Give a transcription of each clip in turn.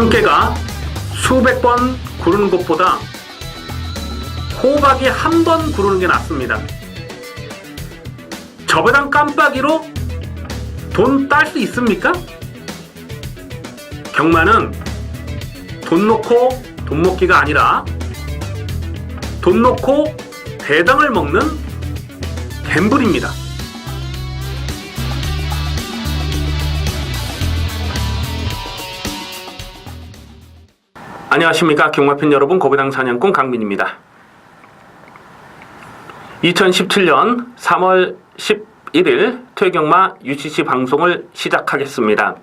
참깨가 수백 번 구르는 것보다 호박이 한 번 구르는 게 낫습니다. 저배당 깜빡이로 돈 딸 수 있습니까? 경마는 돈 놓고 돈 먹기가 아니라 돈 놓고 배당을 먹는 갬블입니다. 안녕하십니까 경마팬 여러분, 고배당 사냥꾼 강민입니다. 2017년 3월 11일 토요경마 UCC 방송을 시작하겠습니다.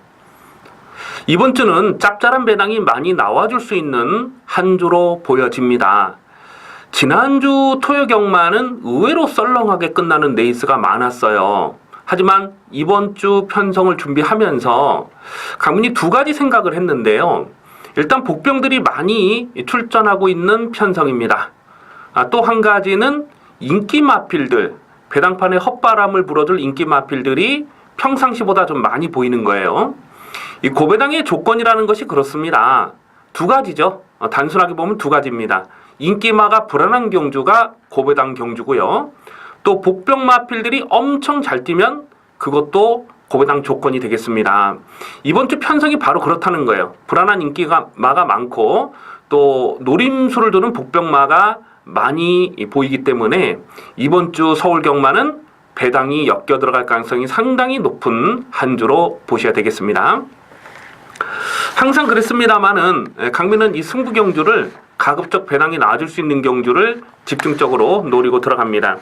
이번 주는 짭짤한 배당이 많이 나와줄 수 있는 한 주로 보여집니다. 지난주 토요경마는 의외로 썰렁하게 끝나는 레이스가 많았어요. 하지만 이번 주 편성을 준비하면서 강민이 두 가지 생각을 했는데요. 일단 복병들이 많이 출전하고 있는 편성입니다. 또 한 가지는 인기 마필들, 배당판에 헛바람을 불어줄 인기 마필들이 평상시보다 좀 많이 보이는 거예요. 이 고배당의 조건이라는 것이 그렇습니다. 두 가지죠. 단순하게 보면 두 가지입니다. 인기마가 불안한 경주가 고배당 경주고요. 또 복병 마필들이 엄청 잘 뛰면 그것도 고배당 조건이 되겠습니다. 이번 주 편성이 바로 그렇다는 거예요. 불안한 인기마가 많고 또 노림수를 두는 복병마가 많이 보이기 때문에 이번 주 서울경마는 배당이 엮여 들어갈 가능성이 상당히 높은 한 주로 보셔야 되겠습니다. 항상 그랬습니다만은 강민은 이 승부 경주를 가급적 배당이 나와줄 수 있는 경주를 집중적으로 노리고 들어갑니다.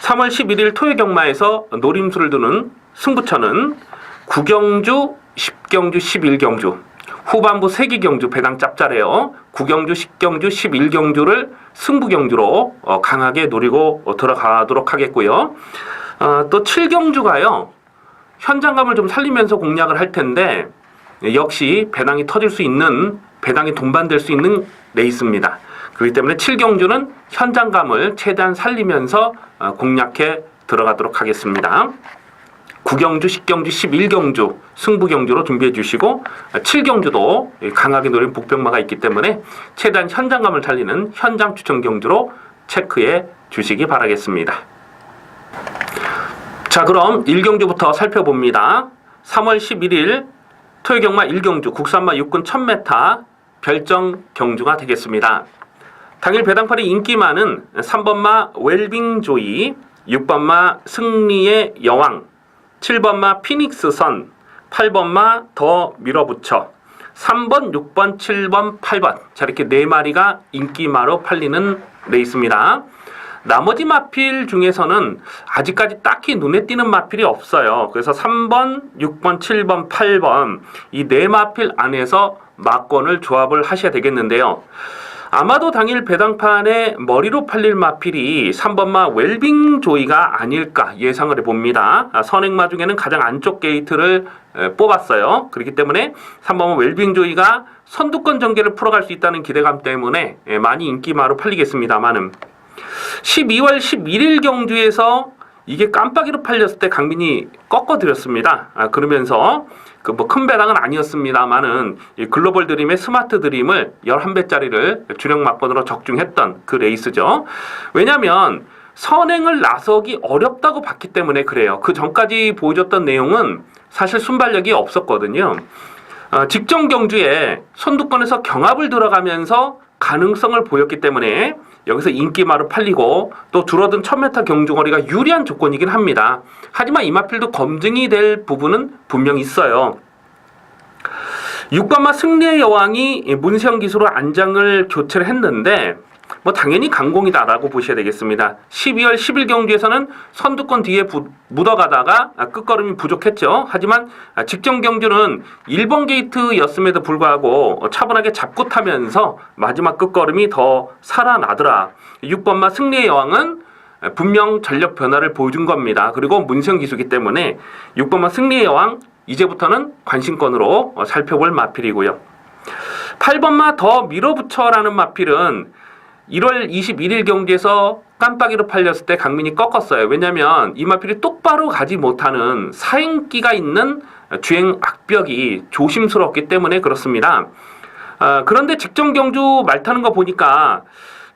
3월 11일 토요경마에서 노림수를 두는 승부처는 9경주, 10경주, 11경주 후반부 3개 경주 배당 짭짤해요. 9경주, 10경주, 11경주를 승부경주로 강하게 노리고 들어가도록 하겠고요. 또 7경주가요. 현장감을 좀 살리면서 공략을 할 텐데 역시 배당이 터질 수 있는, 배당이 동반될 수 있는 레이스입니다. 그렇기 때문에 7경주는 현장감을 최대한 살리면서 공략해 들어가도록 하겠습니다. 9경주, 10경주, 11경주 승부경주로 준비해 주시고 7경주도 강하게 노린 복병마가 있기 때문에 최대한 현장감을 살리는 현장 추천 경주로 체크해 주시기 바라겠습니다. 자, 그럼 1경주부터 살펴봅니다. 3월 11일 토요경마 1경주 국산마 6군 1000m 별정 경주가 되겠습니다. 당일 배당판의 인기마는 3번마 웰빙조이, 6번마 승리의 여왕, 7번마 피닉스선, 8번마 더 밀어붙여, 3번, 6번, 7번, 8번 자, 이렇게 4마리가 인기마로 팔리는 레이스입니다. 나머지 마필 중에서는 아직까지 딱히 눈에 띄는 마필이 없어요. 그래서 3번, 6번, 7번, 8번 이 4마필 안에서 마권을 조합을 하셔야 되겠는데요. 아마도 당일 배당판에 머리로 팔릴 마필이 3번마 웰빙 조이가 아닐까 예상을 해봅니다. 선행마 중에는 가장 안쪽 게이트를 뽑았어요. 그렇기 때문에 3번마 웰빙 조이가 선두권 전개를 풀어갈 수 있다는 기대감 때문에 많이 인기마로 팔리겠습니다만은 12월 11일 경주에서 이게 깜빡이로 팔렸을 때 강민이 꺾어드렸습니다. 그러면서 그 뭐 큰 배당은 아니었습니다만은 이 글로벌 드림의 스마트 드림을 11배짜리를 주력 막번으로 적중했던 그 레이스죠. 왜냐하면 선행을 나서기 어렵다고 봤기 때문에 그래요. 그 전까지 보여줬던 내용은 사실 순발력이 없었거든요. 직전 경주에 선두권에서 경합을 들어가면서 가능성을 보였기 때문에 여기서 인기마로 팔리고 또 줄어든 1000m 경주거리가 유리한 조건이긴 합니다. 하지만 이 마필도 검증이 될 부분은 분명히 있어요. 6번마 승리의 여왕이 문세영 기수로 안장을 교체를 했는데 뭐 당연히 강공이다라고 보셔야 되겠습니다. 12월 10일 경주에서는 선두권 뒤에 묻어가다가 끝걸음이 부족했죠. 하지만 직전 경주는 1번 게이트였음에도 불구하고 차분하게 잡고 타면서 마지막 끝걸음이 더 살아나더라. 6번마 승리의 여왕은 분명 전력 변화를 보여준 겁니다. 그리고 문세영 기수기 때문에 6번마 승리의 여왕 이제부터는 관심권으로 살펴볼 마필이고요. 8번마 더 밀어붙여라는 마필은 1월 21일 경기에서 깜빡이로 팔렸을 때 강민이 꺾었어요. 왜냐하면 이 마필이 똑바로 가지 못하는 사행기가 있는 주행 악벽이 조심스럽기 때문에 그렇습니다. 그런데 직전 경주 말 타는 거 보니까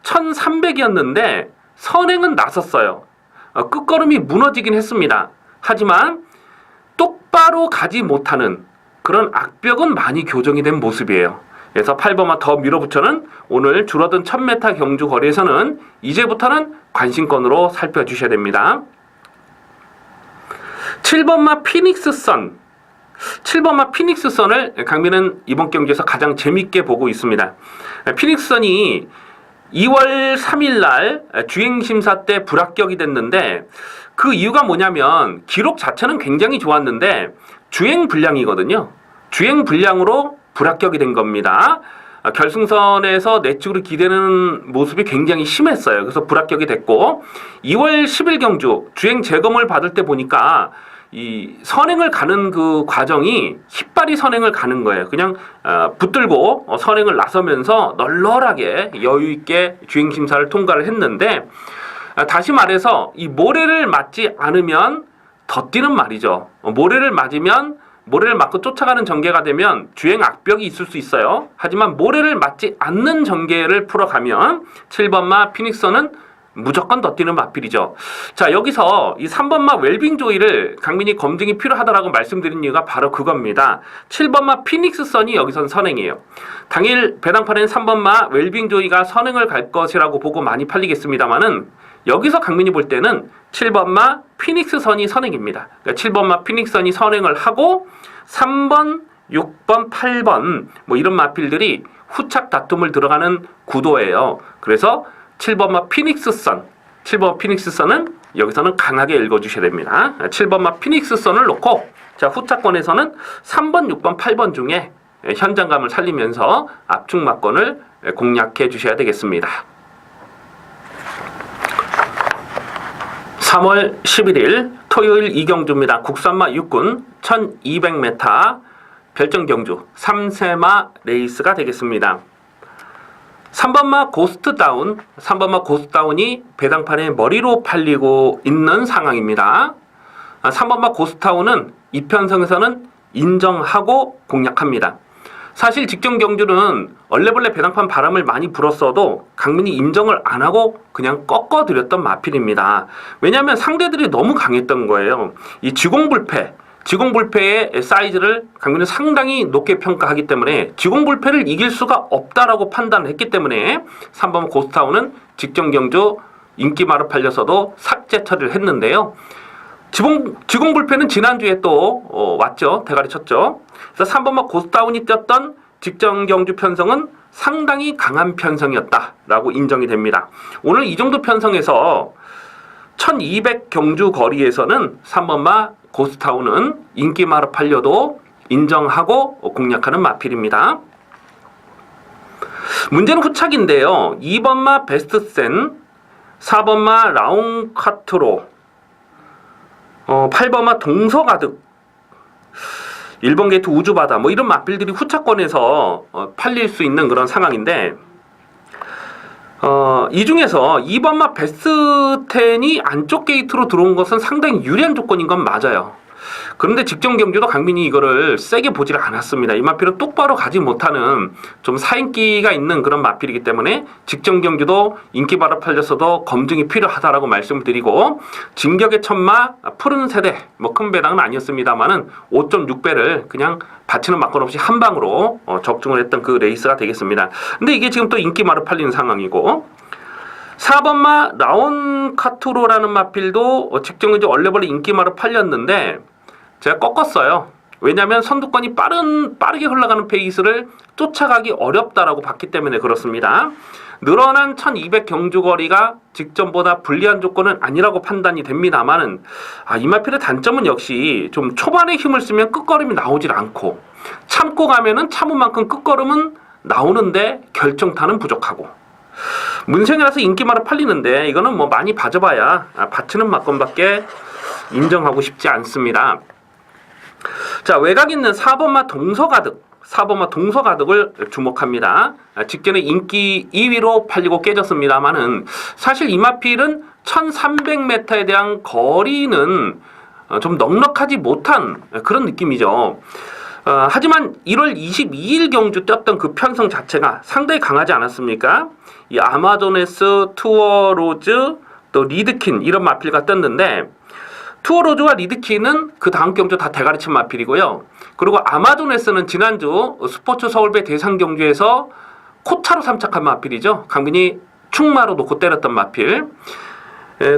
1300이었는데 선행은 나섰어요. 끝걸음이 무너지긴 했습니다. 하지만 똑바로 가지 못하는 그런 악벽은 많이 교정이 된 모습이에요. 그래서 8번마 더 밀어붙여는 오늘 줄어든 1000m 경주 거리에서는 이제부터는 관심권으로 살펴주셔야 됩니다. 7번마 피닉스 선. 7번마 피닉스 선을 강민은 이번 경기에서 가장 재밌게 보고 있습니다. 피닉스 선이 2월 3일 날 주행심사 때 불합격이 됐는데 그 이유가 뭐냐면 기록 자체는 굉장히 좋았는데 주행 불량이거든요. 주행 불량으로 불합격이 된 겁니다. 결승선에서 내측으로 기대는 모습이 굉장히 심했어요. 그래서 불합격이 됐고 2월 10일 경주 주행 재검을 받을 때 보니까 이 선행을 가는 그 과정이 힙발이 선행을 가는 거예요. 그냥 붙들고 선행을 나서면서 널널하게 여유 있게 주행 심사를 통과를 했는데 다시 말해서 이 모래를 맞지 않으면 더 뛰는 말이죠. 모래를 맞고 쫓아가는 전개가 되면 주행 악벽이 있을 수 있어요. 하지만 모래를 맞지 않는 전개를 풀어가면 7번마 피닉스는 무조건 더 뛰는 마필이죠. 자, 여기서 이 3번마 웰빙 조이를 강민이 검증이 필요하다라고 말씀드린 이유가 바로 그겁니다. 7번마 피닉스 선이 여기선 선행이에요. 당일 배당판에는 3번마 웰빙 조이가 선행을 갈 것이라고 보고 많이 팔리겠습니다만은 여기서 강민이 볼 때는 7번마 피닉스 선이 선행입니다. 그러니까 7번마 피닉스 선이 선행을 하고 3번, 6번, 8번 뭐 이런 마필들이 후착 다툼을 들어가는 구도예요. 그래서 7번마 피닉스 선, 7번 피닉스 선은 여기서는 강하게 읽어주셔야 됩니다. 7번마 피닉스 선을 놓고 자 후차권에서는 3번, 6번, 8번 중에 현장감을 살리면서 압축 막권을 공략해 주셔야 되겠습니다. 3월 11일 토요일 이경주입니다. 국산마 6군 1200m 별정경주 3세마 레이스가 되겠습니다. 3번마 고스트다운, 3번마 고스트다운이 배당판에 머리로 팔리고 있는 상황입니다. 3번마 고스트다운은 이편성에서는 인정하고 공략합니다. 사실 직전 경주는 얼레벌레 배당판 바람을 많이 불었어도 강민이 인정을 안 하고 그냥 꺾어드렸던 마필입니다. 왜냐하면 상대들이 너무 강했던 거예요. 이 지공불패의 사이즈를 강민은 상당히 높게 평가하기 때문에 지공불패를 이길 수가 없다라고 판단을 했기 때문에 3번 고스타운은 직전 경주 인기마로 팔려서도 삭제 처리를 했는데요. 지공불패는 지난주에 또 왔죠. 대가리 쳤죠. 그래서 3번마 고스타운이 뛰었던 직전 경주 편성은 상당히 강한 편성이었다라고 인정이 됩니다. 오늘 이 정도 편성에서 1200 경주 거리에서는 3번마 고스타운은 인기마로 팔려도 인정하고 공략하는 마필입니다. 문제는 후착인데요. 2번마 베스트센, 4번마 라운카트로, 8번마 동서가득, 1번 게이트 우주바다 뭐 이런 마필들이 후차권에서 팔릴 수 있는 그런 상황인데 이 중에서 2번마 베스트10이 안쪽 게이트로 들어온 것은 상당히 유리한 조건인 건 맞아요. 그런데 직전 경주도 강민이 이거를 세게 보질 않았습니다. 이 마필은 똑바로 가지 못하는 좀 사인기가 있는 그런 마필이기 때문에 직전 경주도 인기바로 팔렸어도 검증이 필요하다라고 말씀을 드리고 진격의 천마 푸른 세대 뭐 큰 배당은 아니었습니다만은 5.6배를 그냥 받치는 막권 없이 한 방으로 적중을 했던 그 레이스가 되겠습니다. 근데 이게 지금 또 인기마로 팔리는 상황이고 4번마 라온카투로라는 마필도 직전 경주 얼레벌레 인기마로 팔렸는데 제가 꺾었어요. 왜냐하면 선두권이 빠르게 흘러가는 페이스를 쫓아가기 어렵다라고 봤기 때문에 그렇습니다. 늘어난 1200 경주거리가 직전보다 불리한 조건은 아니라고 판단이 됩니다만은 이 마필의 단점은 역시 좀 초반에 힘을 쓰면 끝걸음이 나오질 않고 참고 가면은 참은 만큼 끝걸음은 나오는데 결정타는 부족하고 문생이라서 인기마로 팔리는데 이거는 뭐 많이 봐줘봐야 받치는 막건밖에 인정하고 싶지 않습니다. 자, 외곽 있는 4번마 동서가득을 주목합니다. 직전에 인기 2위로 팔리고 깨졌습니다만은 사실 이 마필은 1300m에 대한 거리는 좀 넉넉하지 못한 그런 느낌이죠. 하지만 1월 22일 경주 떴던 그 편성 자체가 상당히 강하지 않았습니까? 이 아마존에스, 투어로즈, 또 리드킨 이런 마필가 떴는데 투어로즈와 리드킨은 그 다음 경주 다 대가리친 마필이고요. 그리고 아마존에스는 지난주 스포츠 서울배 대상 경주에서 코차로 삼착한 마필이죠. 강민이 충마로 놓고 때렸던 마필.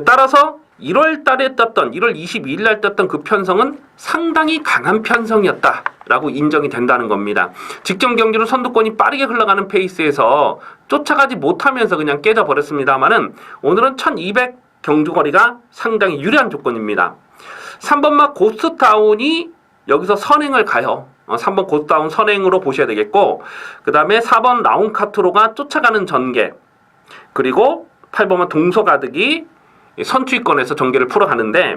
따라서 1월 달에 떴던 1월 22일 날 떴던 그 편성은 상당히 강한 편성이었다라고 인정이 된다는 겁니다. 직전 경기로 선두권이 빠르게 흘러가는 페이스에서 쫓아가지 못하면서 그냥 깨져버렸습니다만은 오늘은 1200 경주거리가 상당히 유리한 조건입니다. 3번마 고스타운이 여기서 선행을 가요. 3번 고스타운 선행으로 보셔야 되겠고 그 다음에 4번 라운카트로가 쫓아가는 전개 그리고 8번마 동서가득이 선취권에서 전개를 풀어가는데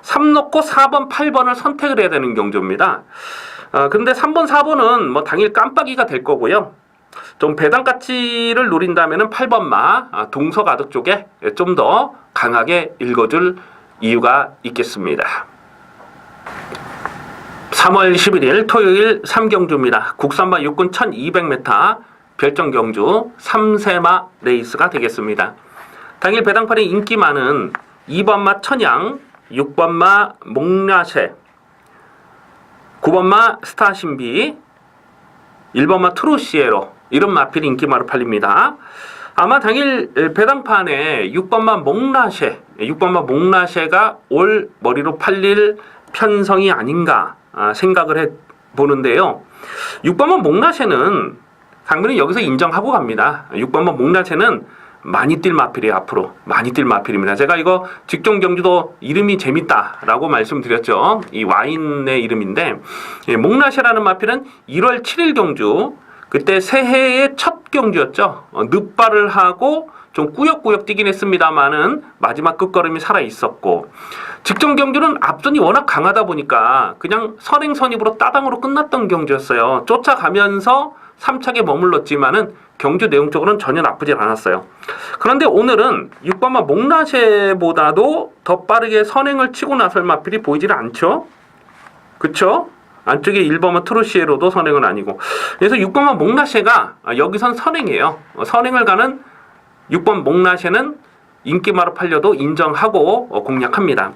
3 놓고 4번, 8번을 선택을 해야 되는 경주입니다. 근데 3번, 4번은 뭐 당일 깜빡이가 될 거고요. 좀 배당 가치를 노린다면 8번마 동서가득 쪽에 좀 더 강하게 읽어줄 이유가 있겠습니다. 3월 11일 토요일 3경주입니다. 국산마 육군 1200m 별정 경주 3세마 레이스가 되겠습니다. 당일 배당판에 인기 많은 2번마 천양, 6번마 몽라쉐, 9번마 스타신비, 1번마 트루시에로 이런 마필이 인기마로 팔립니다. 아마 당일 배당판에 6번마 몽라쉐가 올 머리로 팔릴 편성이 아닌가 생각을 해보는데요. 6번마 몽라쉐는 강민이 여기서 인정하고 갑니다. 6번마 몽라쉐는 많이 뛸 마필이에요. 앞으로 많이 뛸 마필입니다. 제가 이거 직종 경주도 이름이 재밌다라고 말씀드렸죠. 이 와인의 이름인데 몽라쉐라는 마필은 1월 7일 경주 그때 새해의 첫 경주였죠. 늪발을 하고 좀 꾸역꾸역 뛰긴 했습니다만은 마지막 끝걸음이 살아 있었고 직전 경주는 앞선이 워낙 강하다 보니까 그냥 선행선입으로 따당으로 끝났던 경주였어요. 쫓아가면서 3착에 머물렀지만은 경주 내용적으로는 전혀 나쁘지 않았어요. 그런데 오늘은 6번마 몽라쉐보다도 더 빠르게 선행을 치고 나설 마필이 보이질 않죠? 그쵸? 안쪽에 1번마 트루시에로도 선행은 아니고 그래서 6번마 몽라쉐가 여기선 선행이에요. 선행을 가는 6번 몽라쉐는 인기마로 팔려도 인정하고 공략합니다.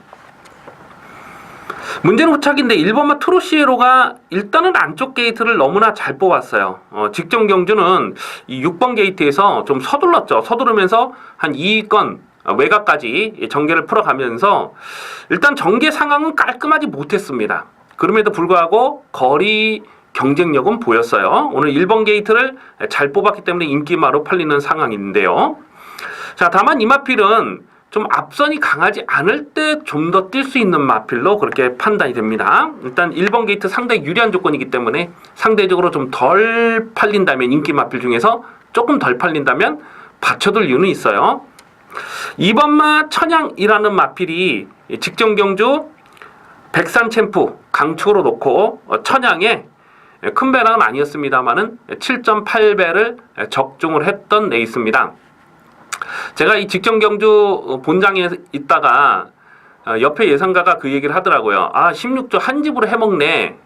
문제는 후착인데 1번마 트루시에로가 일단은 안쪽 게이트를 너무나 잘 뽑았어요. 직전 경주는 이 6번 게이트에서 좀 서둘렀죠. 서두르면서 한 2위권 외곽까지 전개를 풀어가면서 일단 전개 상황은 깔끔하지 못했습니다. 그럼에도 불구하고 거리 경쟁력은 보였어요. 오늘 1번 게이트를 잘 뽑았기 때문에 인기마로 팔리는 상황인데요. 자, 다만 이 마필은 좀 앞선이 강하지 않을 때 좀 더 뛸 수 있는 마필로 그렇게 판단이 됩니다. 일단 1번 게이트 상당히 유리한 조건이기 때문에 상대적으로 좀 덜 팔린다면 인기 마필 중에서 조금 덜 팔린다면 받쳐둘 이유는 있어요. 2번마 천양이라는 마필이 직전 경주 백산 챔프 강축으로 놓고 천양에 큰 배당은 아니었습니다만은 7.8배를 적중을 했던 레이스입니다. 제가 이 직전 경주 본장에 있다가 옆에 예상가가 그 얘기를 하더라고요. 16조 한 집으로 해먹네.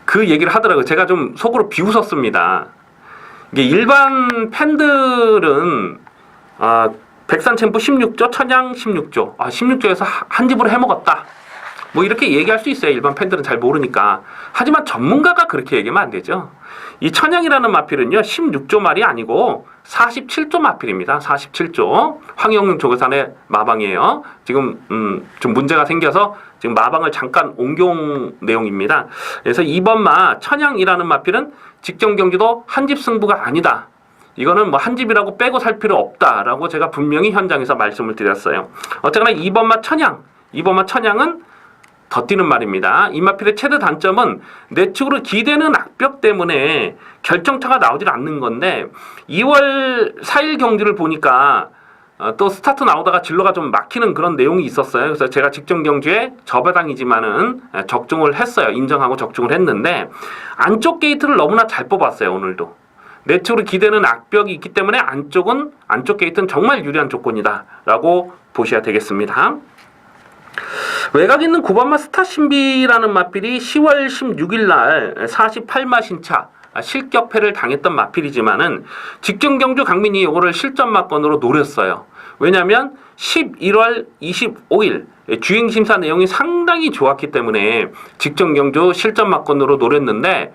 그 얘기를 하더라고요. 제가 좀 속으로 비웃었습니다. 이게 일반 팬들은 백산 챔프 16조, 천양 16조. 16조에서 한 집으로 해먹었다. 뭐 이렇게 얘기할 수 있어요. 일반 팬들은 잘 모르니까. 하지만 전문가가 그렇게 얘기하면 안 되죠. 이 천양이라는 마필은요 16조 말이 아니고 47조 마필입니다. 47조 황영용 조교산의 마방이에요. 지금 좀 문제가 생겨서 지금 마방을 잠깐 옮겨온 내용입니다. 그래서 2번마 천양이라는 마필은 직전 경기도 한 집 승부가 아니다. 이거는 뭐 한 집이라고 빼고 살 필요 없다라고 제가 분명히 현장에서 말씀을 드렸어요. 어쨌거나 2번마 천양은 더 뛰는 말입니다. 이 마필의 최대 단점은 내측으로 기대는 악벽 때문에 결정차가 나오질 않는 건데 2월 4일 경기를 보니까 또 스타트 나오다가 진로가 좀 막히는 그런 내용이 있었어요. 그래서 제가 직전 경주에 저배당이지만은 적중을 했어요. 인정하고 적중을 했는데 안쪽 게이트를 너무나 잘 뽑았어요. 오늘도. 내측으로 기대는 악벽이 있기 때문에 안쪽 게이트는 정말 유리한 조건이다 라고 보셔야 되겠습니다. 외곽 있는 9번마 스타신비라는 마필이 10월 16일 날 48마 신차 실격패를 당했던 마필이지만은 직전 경주 강민이 이거를 실전 막건으로 노렸어요. 왜냐하면 11월 25일 주행심사 내용이 상당히 좋았기 때문에 직전 경주 실전 막건으로 노렸는데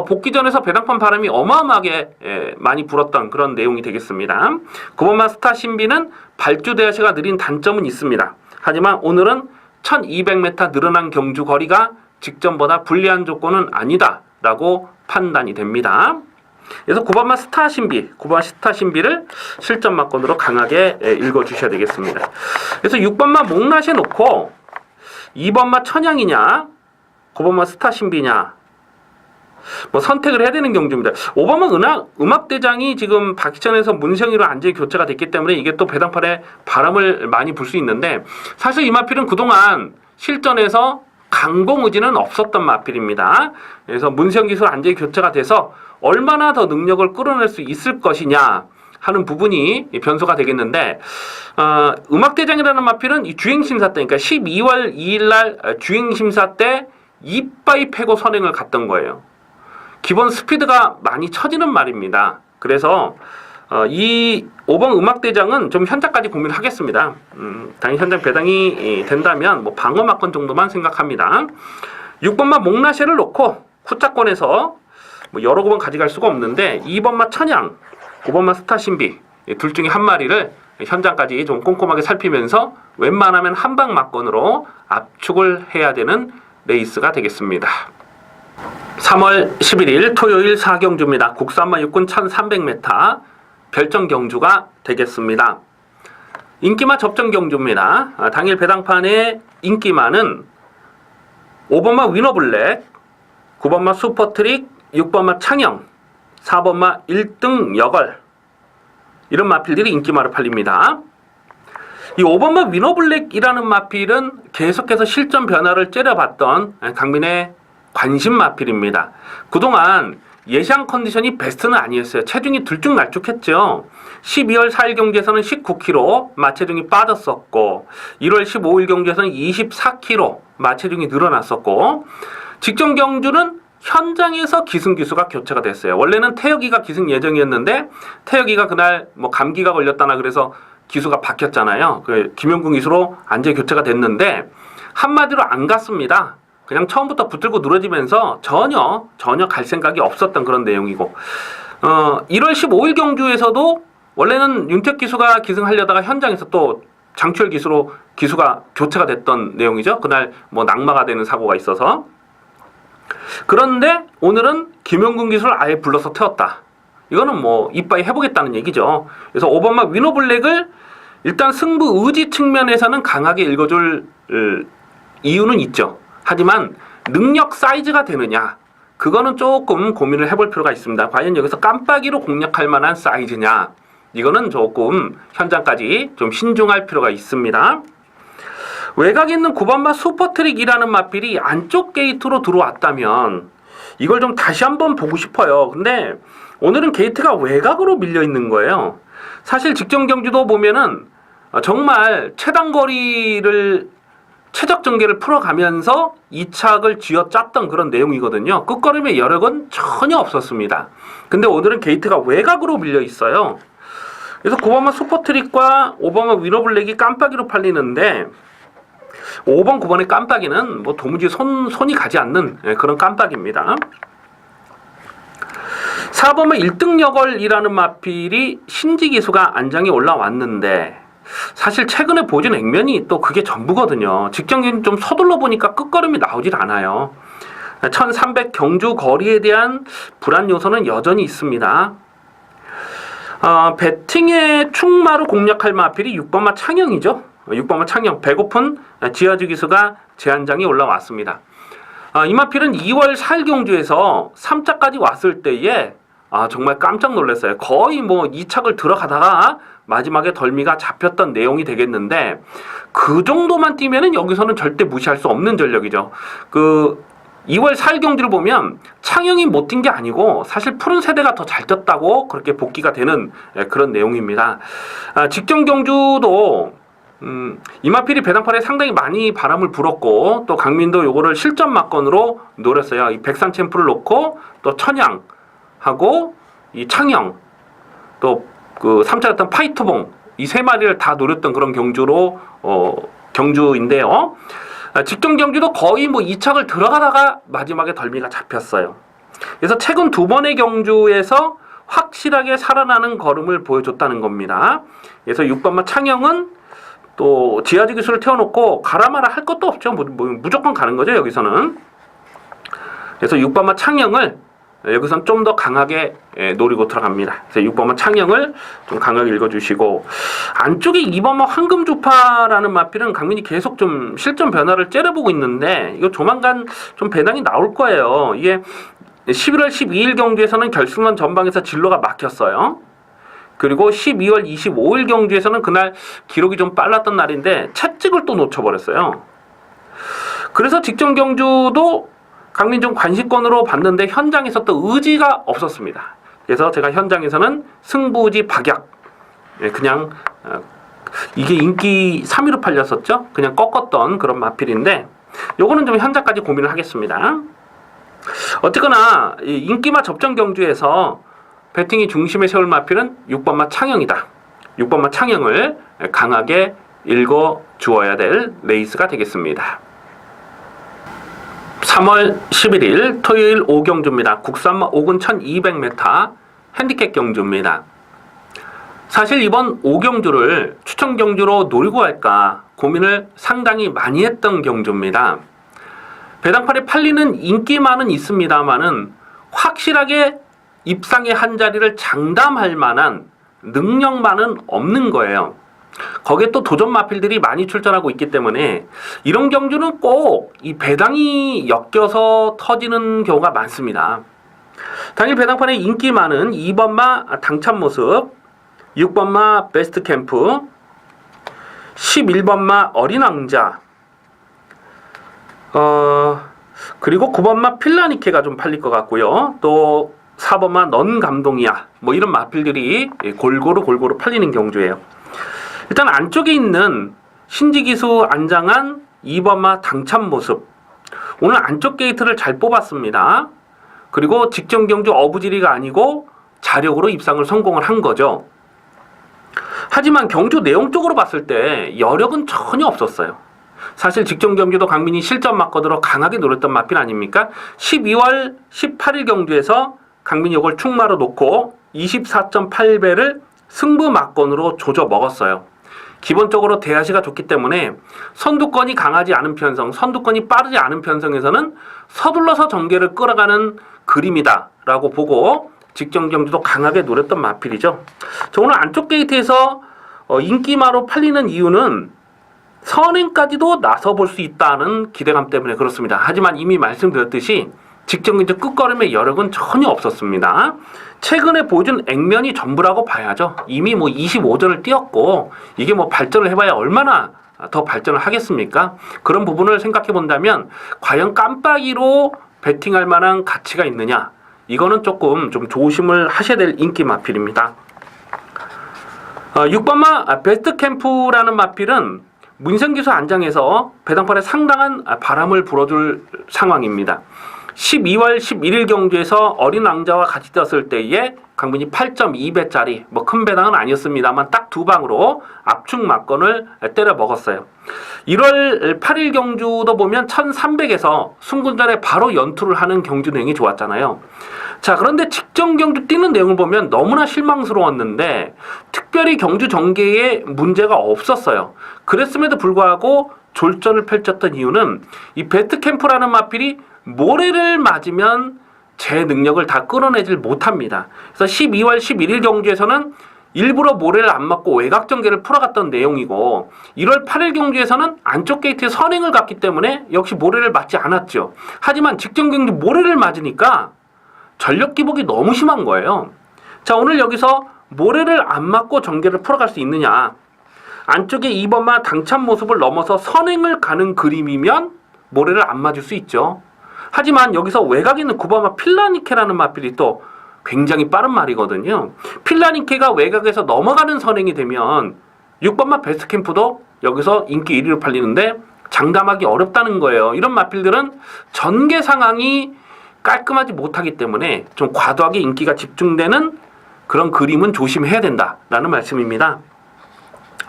복귀전에서 배당판 바람이 어마어마하게 많이 불었던 그런 내용이 되겠습니다. 9번마 스타신비는 발주 대여시가 느린 단점은 있습니다. 하지만 오늘은 1200m 늘어난 경주 거리가 직전보다 불리한 조건은 아니다라고 판단이 됩니다. 그래서 9번마 스타신비를 실전 막건으로 강하게 읽어주셔야 되겠습니다. 그래서 6번마 목낫에 놓고 2번마 천양이냐 9번마 스타신비냐 선택을 해야 되는 경주입니다. 5번마 음악대장이 지금 박희천에서 문성희로 안제 교체가 됐기 때문에 이게 또 배당판에 바람을 많이 불 수 있는데 사실 이 마필은 그동안 실전에서 강공 의지는 없었던 마필입니다. 그래서 문성 기술 안제 교체가 돼서 얼마나 더 능력을 끌어낼 수 있을 것이냐 하는 부분이 변수가 되겠는데 음악대장이라는 마필은 이 주행심사 때 그러니까 12월 2일 날 주행심사 때 이빠이 패고 선행을 갔던 거예요. 기본 스피드가 많이 처지는 말입니다. 그래서 이 5번 음악대장은 좀 현장까지 고민을 하겠습니다. 당연히 현장 배당이 된다면 뭐 방어 막건 정도만 생각합니다. 6번마 목나시를 놓고 후자권에서 뭐 여러 번 가져갈 수가 없는데 2번마 천양, 9번마 스타신비 둘 중에 한 마리를 현장까지 좀 꼼꼼하게 살피면서 웬만하면 한방 막건으로 압축을 해야 되는 레이스가 되겠습니다. 3월 11일 토요일 4경주입니다. 국산마 육군 1300m 별정 경주가 되겠습니다. 인기마 접전 경주입니다. 당일 배당판의 인기마는 5번마 위너블랙, 9번마 슈퍼트릭, 6번마 창영, 4번마 1등 여걸 이런 마필들이 인기마로 팔립니다. 이 5번마 위너블랙이라는 마필은 계속해서 실전 변화를 째려봤던 강민의 관심 마필입니다. 그동안 예상 컨디션이 베스트는 아니었어요. 체중이 들쭉날쭉했죠. 12월 4일 경주에서는 19kg 마체중이 빠졌었고 1월 15일 경주에서는 24kg 마체중이 늘어났었고 직전 경주는 현장에서 기승기수가 교체가 됐어요. 원래는 태혁이가 기승 예정이었는데 태혁이가 그날 뭐 감기가 걸렸다나 그래서 기수가 바뀌었잖아요. 김영궁 기수로 안제 교체가 됐는데 한마디로 안 갔습니다. 그냥 처음부터 붙들고 늘어지면서 전혀 갈 생각이 없었던 그런 내용이고 1월 15일 경주에서도 원래는 윤택 기수가 기승하려다가 현장에서 또 장추열 기수로 기수가 교체가 됐던 내용이죠. 그날 뭐 낙마가 되는 사고가 있어서 그런데 오늘은 김영gun 기수를 아예 불러서 태웠다. 이거는 뭐 이빠이 해보겠다는 얘기죠. 그래서 5번마 위너블랙을 일단 승부 의지 측면에서는 강하게 읽어줄 이유는 있죠. 하지만 능력 사이즈가 되느냐 그거는 조금 고민을 해볼 필요가 있습니다. 과연 여기서 깜빡이로 공략할 만한 사이즈냐 이거는 조금 현장까지 좀 신중할 필요가 있습니다. 외곽에 있는 9번마 슈퍼트릭이라는 마필이 안쪽 게이트로 들어왔다면 이걸 좀 다시 한번 보고 싶어요. 근데 오늘은 게이트가 외곽으로 밀려 있는 거예요. 사실 직전 경주도 보면은 정말 최단거리를 최적 전개를 풀어가면서 이착을 쥐어짰던 그런 내용이거든요. 끝걸음의 여력은 전혀 없었습니다. 근데 오늘은 게이트가 외곽으로 밀려 있어요. 그래서 9번마 슈퍼트릭과 5번마 위너블랙이 깜빡이로 팔리는데 5번, 9번의 깜빡이는 뭐 도무지 손이 가지 않는 그런 깜빡입니다. 4번마 1등 여걸이라는 마필이 신지기수가 안장에 올라왔는데 사실 최근에 보여준 액면이 또 그게 전부거든요. 직전에 좀 서둘러 보니까 끝걸음이 나오질 않아요. 1300 경주 거리에 대한 불안 요소는 여전히 있습니다. 배팅의 충마로 공략할 마필이 6번마 창영이죠. 6번마 창영 배고픈 지하주 기수가 제한장에 올라왔습니다. 이 마필은 2월 4일 경주에서 3차까지 왔을 때에 정말 깜짝 놀랐어요. 거의 뭐 2착을 들어가다가 마지막에 덜미가 잡혔던 내용이 되겠는데 그 정도만 뛰면은 여기서는 절대 무시할 수 없는 전력이죠. 2월 4일 경주를 보면 창영이 못 뛴 게 아니고 사실 푸른 세대가 더 잘 뛰었다고 그렇게 복귀가 되는 그런 내용입니다. 직전 경주도 이 마필이 배당팔에 상당히 많이 바람을 불었고 또 강민도 요거를 실전 막건으로 노렸어요. 이 백산 챔프를 놓고 또 천양하고 이 창영 또 그 3차였던 파이터봉 이 세 마리를 다 노렸던 그런 경주로 경주인데요. 직전 경주도 거의 뭐 2착을 들어가다가 마지막에 덜미가 잡혔어요. 그래서 최근 두 번의 경주에서 확실하게 살아나는 걸음을 보여줬다는 겁니다. 그래서 6번마 창영은 또 지하지 기술을 태워놓고 가라마라 할 것도 없죠. 무조건 가는 거죠, 여기서는. 그래서 6번마 창영을 여기서는 좀 더 강하게 노리고 들어갑니다. 그래서 6번마 창영을 좀 강하게 읽어주시고, 안쪽에 2번마 황금주파라는 마필은 강민이 계속 좀 실전 변화를 째려보고 있는데 이거 조만간 좀 배당이 나올 거예요. 이게 11월 12일 경주에서는 결승선 전방에서 진로가 막혔어요. 그리고 12월 25일 경주에서는 그날 기록이 좀 빨랐던 날인데 채찍을 또 놓쳐버렸어요. 그래서 직전 경주도 강민 좀 관시권으로 봤는데 현장에서 또 의지가 없었습니다. 그래서 제가 현장에서는 승부지 박약, 그냥 이게 인기 3위로 팔렸었죠. 그냥 꺾었던 그런 마필인데 요거는 좀 현장까지 고민을 하겠습니다. 어쨌거나 인기마 접전 경주에서 배팅이 중심에 세울 마필은 6번마 창영이다. 6번마 창영을 강하게 읽어 주어야 될 레이스가 되겠습니다. 3월 11일 토요일 5경주입니다. 국산마 5군 1200m 핸디캡 경주입니다. 사실 이번 5경주를 추천 경주로 노리고 할까 고민을 상당히 많이 했던 경주입니다. 배당팔에 팔리는 인기만은 있습니다만은 확실하게 입상의 한 자리를 장담할 만한 능력만은 없는 거예요. 거기에 또 도전 마필들이 많이 출전하고 있기 때문에 이런 경주는 꼭 이 배당이 엮여서 터지는 경우가 많습니다. 당일 배당판에 인기 많은 2번마 당찬 모습, 6번마 베스트 캠프, 11번마 어린 왕자, 그리고 9번마 필라니케가 좀 팔릴 것 같고요. 또 4번마 넌 감동이야. 뭐 이런 마필들이 골고루 팔리는 경주예요. 일단 안쪽에 있는 신지기수 안장한 2번마 당찬 모습. 오늘 안쪽 게이트를 잘 뽑았습니다. 그리고 직전 경주 어부지리가 아니고 자력으로 입상을 성공을 한 거죠. 하지만 경주 내용적으로 봤을 때 여력은 전혀 없었어요. 사실 직전 경주도 강민이 실전 막거드로 강하게 노렸던 마필 아닙니까? 12월 18일 경주에서 강민이 이걸 충마로 놓고 24.8배를 승부 막건으로 조져 먹었어요. 기본적으로 대하시가 좋기 때문에 선두권이 강하지 않은 편성, 선두권이 빠르지 않은 편성에서는 서둘러서 전개를 끌어가는 그림이다 라고 보고 직전 경주도 강하게 노렸던 마필이죠. 저 오늘 안쪽 게이트에서 인기마로 팔리는 이유는 선행까지도 나서볼 수 있다는 기대감 때문에 그렇습니다. 하지만 이미 말씀드렸듯이 직전 경주 끝걸음의 여력은 전혀 없었습니다. 최근에 보여준 액면이 전부라고 봐야죠. 이미 뭐 25전을 뛰었고 이게 뭐 발전을 해봐야 얼마나 더 발전을 하겠습니까? 그런 부분을 생각해 본다면 과연 깜빡이로 배팅할 만한 가치가 있느냐? 이거는 조금 좀 조심을 하셔야 될 인기 마필입니다. 6번마 베스트 캠프라는 마필은 문성기수 안장에서 배당팔에 상당한 바람을 불어줄 상황입니다. 12월 11일 경주에서 어린 왕자와 같이 뛰었을 때에 강민이 8.2배짜리 뭐 큰 배당은 아니었습니다만 딱 두 방으로 압축 막건을 때려 먹었어요. 1월 8일 경주도 보면 1300에서 순군전에 바로 연투를 하는 경주 내용이 좋았잖아요. 자, 그런데 직전 경주 뛰는 내용을 보면 너무나 실망스러웠는데 특별히 경주 전개에 문제가 없었어요. 그랬음에도 불구하고 졸전을 펼쳤던 이유는 이 베스트 캠프라는 마필이 모래를 맞으면 제 능력을 다 끌어내질 못합니다. 그래서 12월 11일 경주에서는 일부러 모래를 안 맞고 외곽 전개를 풀어갔던 내용이고 1월 8일 경주에서는 안쪽 게이트에 선행을 갔기 때문에 역시 모래를 맞지 않았죠. 하지만 직전 경주 모래를 맞으니까 전력 기복이 너무 심한 거예요. 자, 오늘 여기서 모래를 안 맞고 전개를 풀어갈 수 있느냐? 안쪽에 2번마 당찬 모습을 넘어서 선행을 가는 그림이면 모래를 안 맞을 수 있죠. 하지만 여기서 외곽에 있는 9번마 필라니케라는 마필이 또 굉장히 빠른 말이거든요. 필라니케가 외곽에서 넘어가는 선행이 되면 6번마 베스트캠프도 여기서 인기 1위로 팔리는데 장담하기 어렵다는 거예요. 이런 마필들은 전개 상황이 깔끔하지 못하기 때문에 좀 과도하게 인기가 집중되는 그런 그림은 조심해야 된다라는 말씀입니다.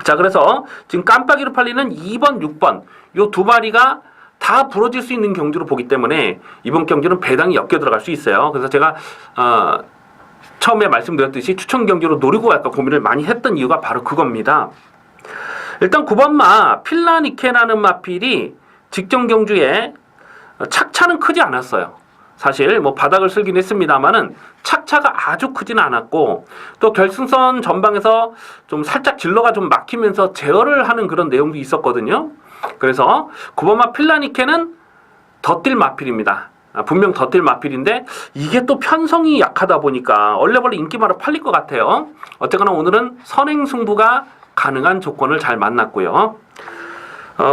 자, 그래서 지금 깜빡이로 팔리는 2번, 6번 요 두 마리가 다 부러질 수 있는 경주로 보기 때문에 이번 경주는 배당이 엮여 들어갈 수 있어요. 그래서 제가 처음에 말씀드렸듯이 추천 경주로 노리고 갈까 고민을 많이 했던 이유가 바로 그겁니다. 일단 9번마 필라니케라는 마필이 직전 경주에 착차는 크지 않았어요. 사실 뭐 바닥을 쓸긴 했습니다만은 착차가 아주 크지는 않았고 또 결승선 전방에서 좀 살짝 질러가 좀 막히면서 제어를 하는 그런 내용도 있었거든요. 그래서 9번마 필라니케는 덧뛸 마필입니다. 분명 덧뛸 마필인데 이게 또 편성이 약하다 보니까 얼레벌레 인기마로 팔릴 것 같아요. 어쨌거나 오늘은 선행 승부가 가능한 조건을 잘 만났고요.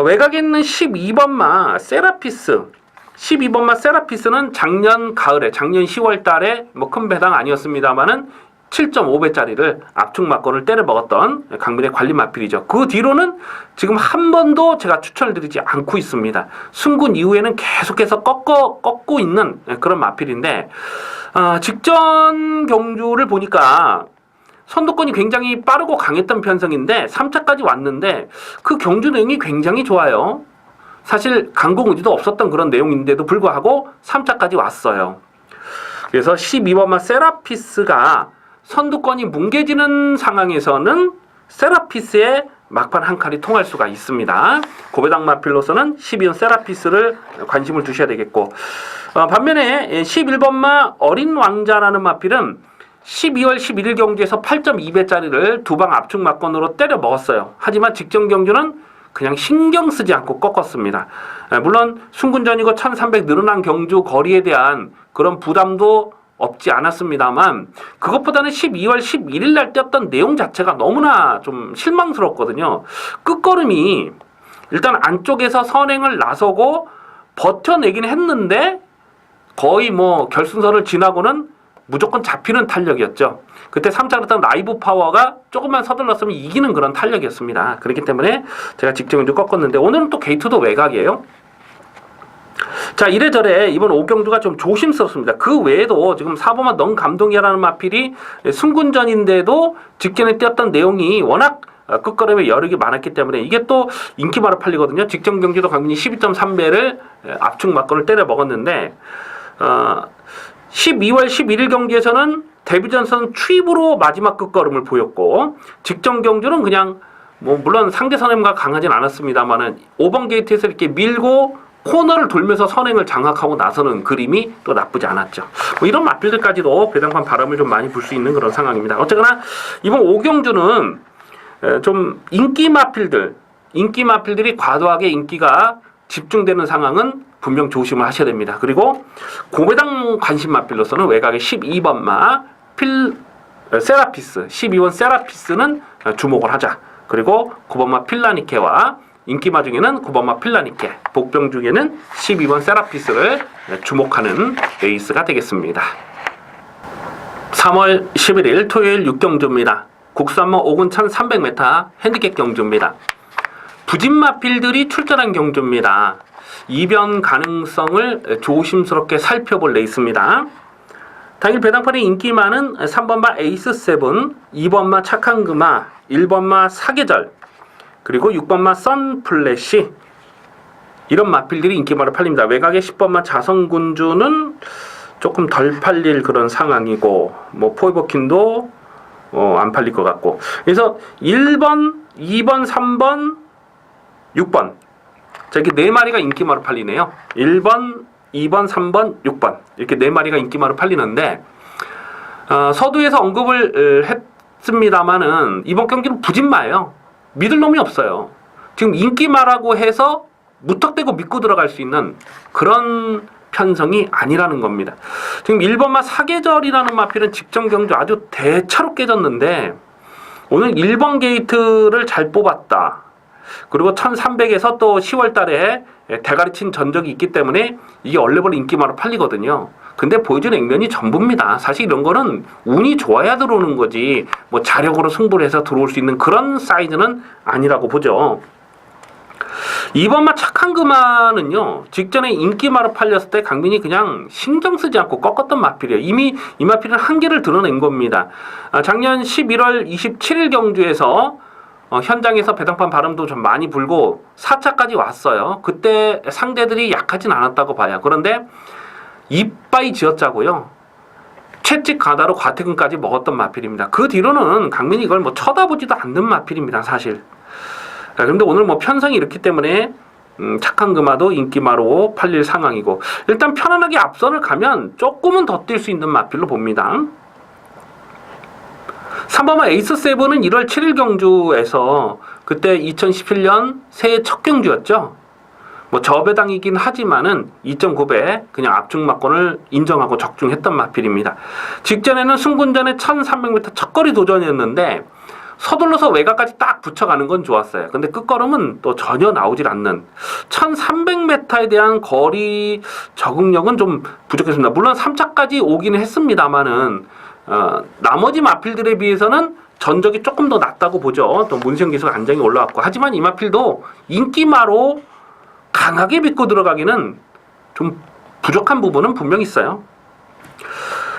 외곽에 있는 12번마 세라피스 12번마 세라피스는 작년 가을에 작년 10월 달에 뭐 큰 배당 아니었습니다만은 7.5배짜리를 압축 막건을 때려 먹었던 강민의 관리 마필이죠. 그 뒤로는 지금 한 번도 제가 추천을 드리지 않고 있습니다. 승군 이후에는 계속해서 꺾고 있는 그런 마필인데 직전 경주를 보니까 선두권이 굉장히 빠르고 강했던 편성인데 3차까지 왔는데 그 경주 내용이 굉장히 좋아요. 사실 강공 의지도 없었던 그런 내용인데도 불구하고 3차까지 왔어요. 그래서 12번마 세라피스가 선두권이 뭉개지는 상황에서는 세라피스의 막판 한 칼이 통할 수가 있습니다. 고배당 마필로서는 12번 세라피스를 관심을 두셔야 되겠고 반면에 11번마 어린 왕자라는 마필은 12월 11일 경주에서 8.2배짜리를 두 방 압축 막건으로 때려 먹었어요. 하지만 직전 경주는 그냥 신경 쓰지 않고 꺾었습니다. 물론 순군전이고 1300 늘어난 경주 거리에 대한 그런 부담도 없지 않았습니다만 그것보다는 12월 11일 날 뛰었던 내용 자체가 너무나 좀 실망스럽거든요. 끝걸음이 일단 안쪽에서 선행을 나서고 버텨내긴 했는데 거의 뭐 결승선을 지나고는 무조건 잡히는 탄력이었죠. 그때 3차 그랬던 라이브 파워가 조금만 서둘렀으면 이기는 그런 탄력이었습니다. 그렇기 때문에 제가 직전에 꺾었는데 오늘은 또 게이트도 외곽이에요. 자, 이래저래 이번 5경주가 좀 조심스럽습니다. 그 외에도 지금 4번마 넌 감동이라는 마필이 승군전인데도 직전에 뛰었던 내용이 워낙 끝걸음에 여력이 많았기 때문에 이게 또 인기마로 팔리거든요. 직전 경주도 강민이 12.3배를 압축 막건을 때려 먹었는데 12월 11일 경기에서는 데뷔전선 추입으로 마지막 끝걸음을 보였고 직전 경주는 그냥 뭐 물론 상대 선행과 강하진 않았습니다만은 5번 게이트에서 이렇게 밀고 코너를 돌면서 선행을 장악하고 나서는 그림이 또 나쁘지 않았죠. 뭐 이런 마필들까지도 배당판 바람을 좀 많이 불 수 있는 그런 상황입니다. 어쨌거나 이번 5경주는 좀 인기 마필들이 과도하게 인기가 집중되는 상황은 분명 조심을 하셔야 됩니다. 그리고 고배당 관심 마필로서는 외곽의 12번마 세라피스 12번 세라피스는 주목을 하자. 그리고 9번마 필라니케와 인기마 중에는 9번마 필라니케, 복병 중에는 12번 세라피스를 주목하는 레이스가 되겠습니다. 3월 11일 토요일 6경주입니다. 국산모 5군 1300m 핸디캡 경주입니다. 부진마필들이 출전한 경주입니다. 이변 가능성을 조심스럽게 살펴볼 레이스입니다. 당일 배당판의 인기 많은 3번마 에이스7, 2번마 착한 금화, 1번마 사계절, 그리고 6번마 선플래시 이런 마필들이 인기마로 팔립니다. 외곽의 10번마 자성군주는 조금 덜 팔릴 그런 상황이고 뭐 포이버킨도 안 팔릴 것 같고 그래서 1번, 2번, 3번, 6번 자 이렇게 4마리가 인기마로 팔리네요. 1번, 2번, 3번, 6번 이렇게 4마리가 인기마로 팔리는데 서두에서 언급을 했습니다마는 이번 경기는 부진마예요. 믿을 놈이 없어요. 지금 인기마라고 해서 무턱대고 믿고 들어갈 수 있는 그런 편성이 아니라는 겁니다. 지금 1번마 사계절이라는 마필은 직전 경주 아주 대차로 깨졌는데 오늘 1번 게이트를 잘 뽑았다. 그리고 1300에서 또 10월 달에 대가리 친 전적이 있기 때문에 이게 얼레벌 인기마로 팔리거든요. 근데 보여준 액면이 전부입니다. 사실 이런 거는 운이 좋아야 들어오는 거지 뭐 자력으로 승부를 해서 들어올 수 있는 그런 사이즈는 아니라고 보죠. 이번마 착한 금화는요, 직전에 인기마로 팔렸을 때 강민이 그냥 신경 쓰지 않고 꺾었던 마필이에요. 이미 이 마필은 한계를 드러낸 겁니다. 작년 11월 27일 경주에서 현장에서 배당판 바람도 좀 많이 불고 4차까지 왔어요. 그때 상대들이 약하진 않았다고 봐요. 그런데 이빠이 지었자고요. 채찍 가다로 과태근까지 먹었던 마필입니다. 그 뒤로는 강민이 이걸 뭐 쳐다보지도 않는 마필입니다, 사실. 그런데 오늘 뭐 편성이 이렇기 때문에 착한 금화도 인기마로 팔릴 상황이고, 일단 편안하게 앞선을 가면 조금은 더 뛸 수 있는 마필로 봅니다. 3번마 에이스7은 1월 7일 경주에서 그때 2017년 새해 첫 경주였죠. 뭐 저배당이긴 하지만은 2.9배 그냥 압축 막권을 인정하고 적중했던 마필입니다. 직전에는 승군전의 1300m 첫거리 도전이었는데 서둘러서 외곽까지 딱 붙여가는 건 좋았어요. 근데 끝걸음은 또 전혀 나오질 않는 1300m에 대한 거리 적응력은 좀 부족했습니다. 물론 3차까지 오기는 했습니다만은 나머지 마필들에 비해서는 전적이 조금 더 낮다고 보죠. 또 문세영 기수가 안정이 올라왔고, 하지만 이 마필도 인기마로 강하게 믿고 들어가기는 좀 부족한 부분은 분명 있어요.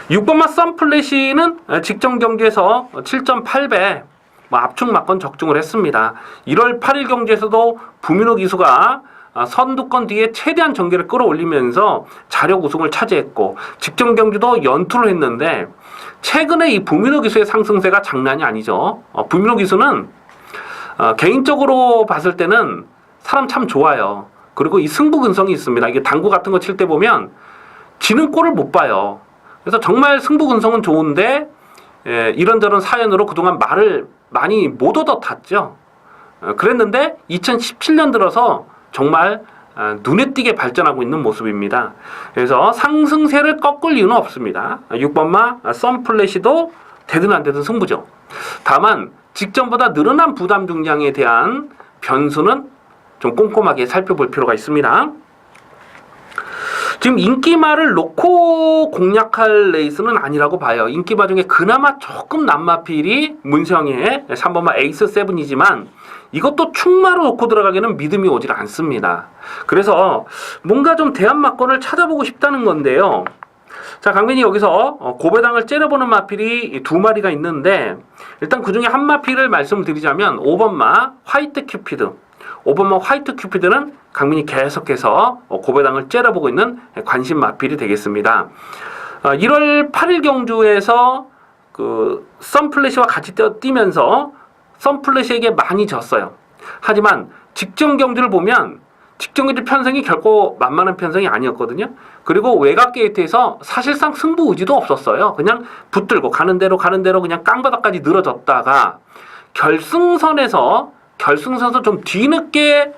6번마 썬플래시는 직전 경기에서 7.8배 압축 막권 적중을 했습니다. 1월 8일 경기에서도 부민호 기수가 선두권 뒤에 최대한 전개를 끌어올리면서 자력 우승을 차지했고, 직전 경기도 연투를 했는데 최근에 이 부민호 기수의 상승세가 장난이 아니죠. 부민호 기수는 개인적으로 봤을 때는 사람 참 좋아요. 그리고 이 승부 근성이 있습니다. 이게 당구 같은 거 칠 때 보면 지는 꼴을 못 봐요. 그래서 정말 승부 근성은 좋은데 이런저런 사연으로 그동안 말을 많이 못 얻어탔죠. 그랬는데 2017년 들어서 정말 눈에 띄게 발전하고 있는 모습입니다. 그래서 상승세를 꺾을 이유는 없습니다. 6번마 썬플래시도 되든 안 되든 승부죠. 다만 직전보다 늘어난 부담 중량에 대한 변수는 좀 꼼꼼하게 살펴볼 필요가 있습니다. 지금 인기마를 놓고 공략할 레이스는 아니라고 봐요. 인기마 중에 그나마 조금 남마필이 문성의 3번마 에이스7이지만 이것도 충마로 놓고 들어가기에는 믿음이 오질 않습니다. 그래서 뭔가 좀 대안마권을 찾아보고 싶다는 건데요. 자, 강민이 여기서 고배당을 째려보는 마필이 두 마리가 있는데, 일단 그 중에 한 마필을 말씀드리자면 5번마 화이트 큐피드. 5번마 화이트 큐피드는 강민이 계속해서 고배당을 째려보고 있는 관심 마필이 되겠습니다. 1월 8일 경주에서 그 썬플래시와 같이 뛰면서 썬플래시에게 많이 졌어요. 하지만 직전 경주를 보면 직전 경주 편성이 결코 만만한 편성이 아니었거든요. 그리고 외곽 게이트에서 사실상 승부 의지도 없었어요. 그냥 붙들고 가는 대로 그냥 깡바닥까지 늘어졌다가 결승선에서 좀 뒤늦게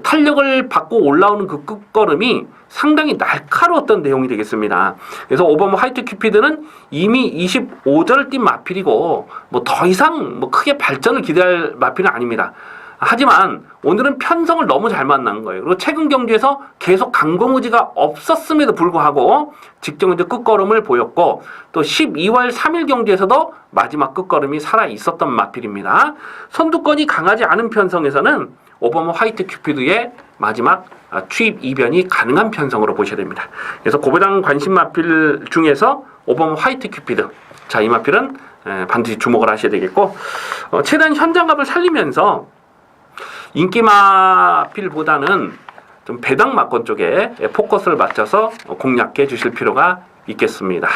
탄력을 받고 올라오는 그 끝걸음이 상당히 날카로웠던 내용이 되겠습니다. 그래서 5번 화이트 큐피드는 이미 25절을 뛴 마필이고 뭐 더 이상 뭐 크게 발전을 기대할 마필은 아닙니다. 하지만 오늘은 편성을 너무 잘 만난 거예요. 그리고 최근 경주에서 계속 강공의지가 없었음에도 불구하고 직전 경주 끝걸음을 보였고, 또 12월 3일 경주에서도 마지막 끝걸음이 살아 있었던 마필입니다. 선두권이 강하지 않은 편성에서는 5번 화이트 큐피드의 마지막 취입 이변이 가능한 편성으로 보셔야 됩니다. 그래서 고배당 관심 마필 중에서 5번 화이트 큐피드, 자, 이 마필은 반드시 주목을 하셔야 되겠고, 최대한 현장감을 살리면서 인기마필보다는 좀 배당 막권 쪽에 포커스를 맞춰서 공략해 주실 필요가 있겠습니다.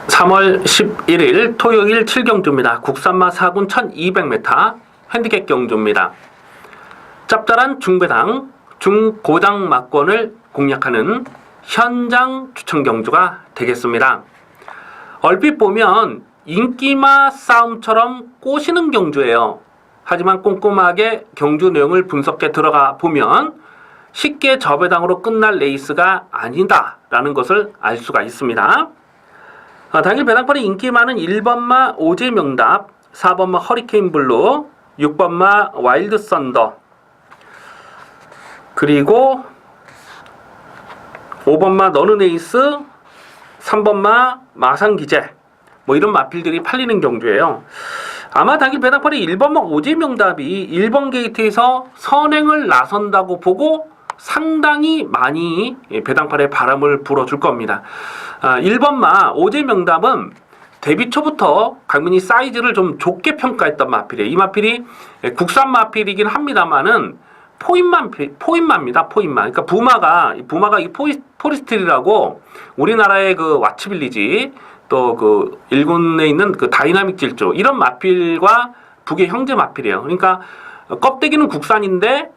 (3월 11일) 토요일 7경주입니다. 국산마 4군 1200m 핸디캡 경주입니다. 짭짤한 중배당, 중고당 막권을 공략하는 현장 추천 경주가 되겠습니다. 얼핏 보면 인기마 싸움처럼 꼬시는 경주예요. 하지만 꼼꼼하게 경주 내용을 분석해 들어가 보면 쉽게 저배당으로 끝날 레이스가 아니다라는 것을 알 수가 있습니다. 당일 배당판에 인기 많은 1번마 오제명답, 4번마 허리케인블루, 6번마 와일드 썬더, 그리고 5번마 너는 에이스, 3번마 마상기재, 뭐 이런 마필들이 팔리는 경주예요. 아마 당일 배당판에 1번마 오제명답이 1번 게이트에서 선행을 나선다고 보고 상당히 많이 배당판에 바람을 불어줄 겁니다. 1번마 오제명답은 데뷔 초부터 강민이 사이즈를 좀 좁게 평가했던 마필이에요. 이 마필이 국산 마필이긴 합니다만은 포인마입니다. 포인마. 그러니까 부마가 이 포리스틸이라고 우리나라의 그 와츠빌리지 또 그 일본에 있는 그 다이나믹 질주 이런 마필과 북의 형제 마필이에요. 그러니까 껍데기는 국산인데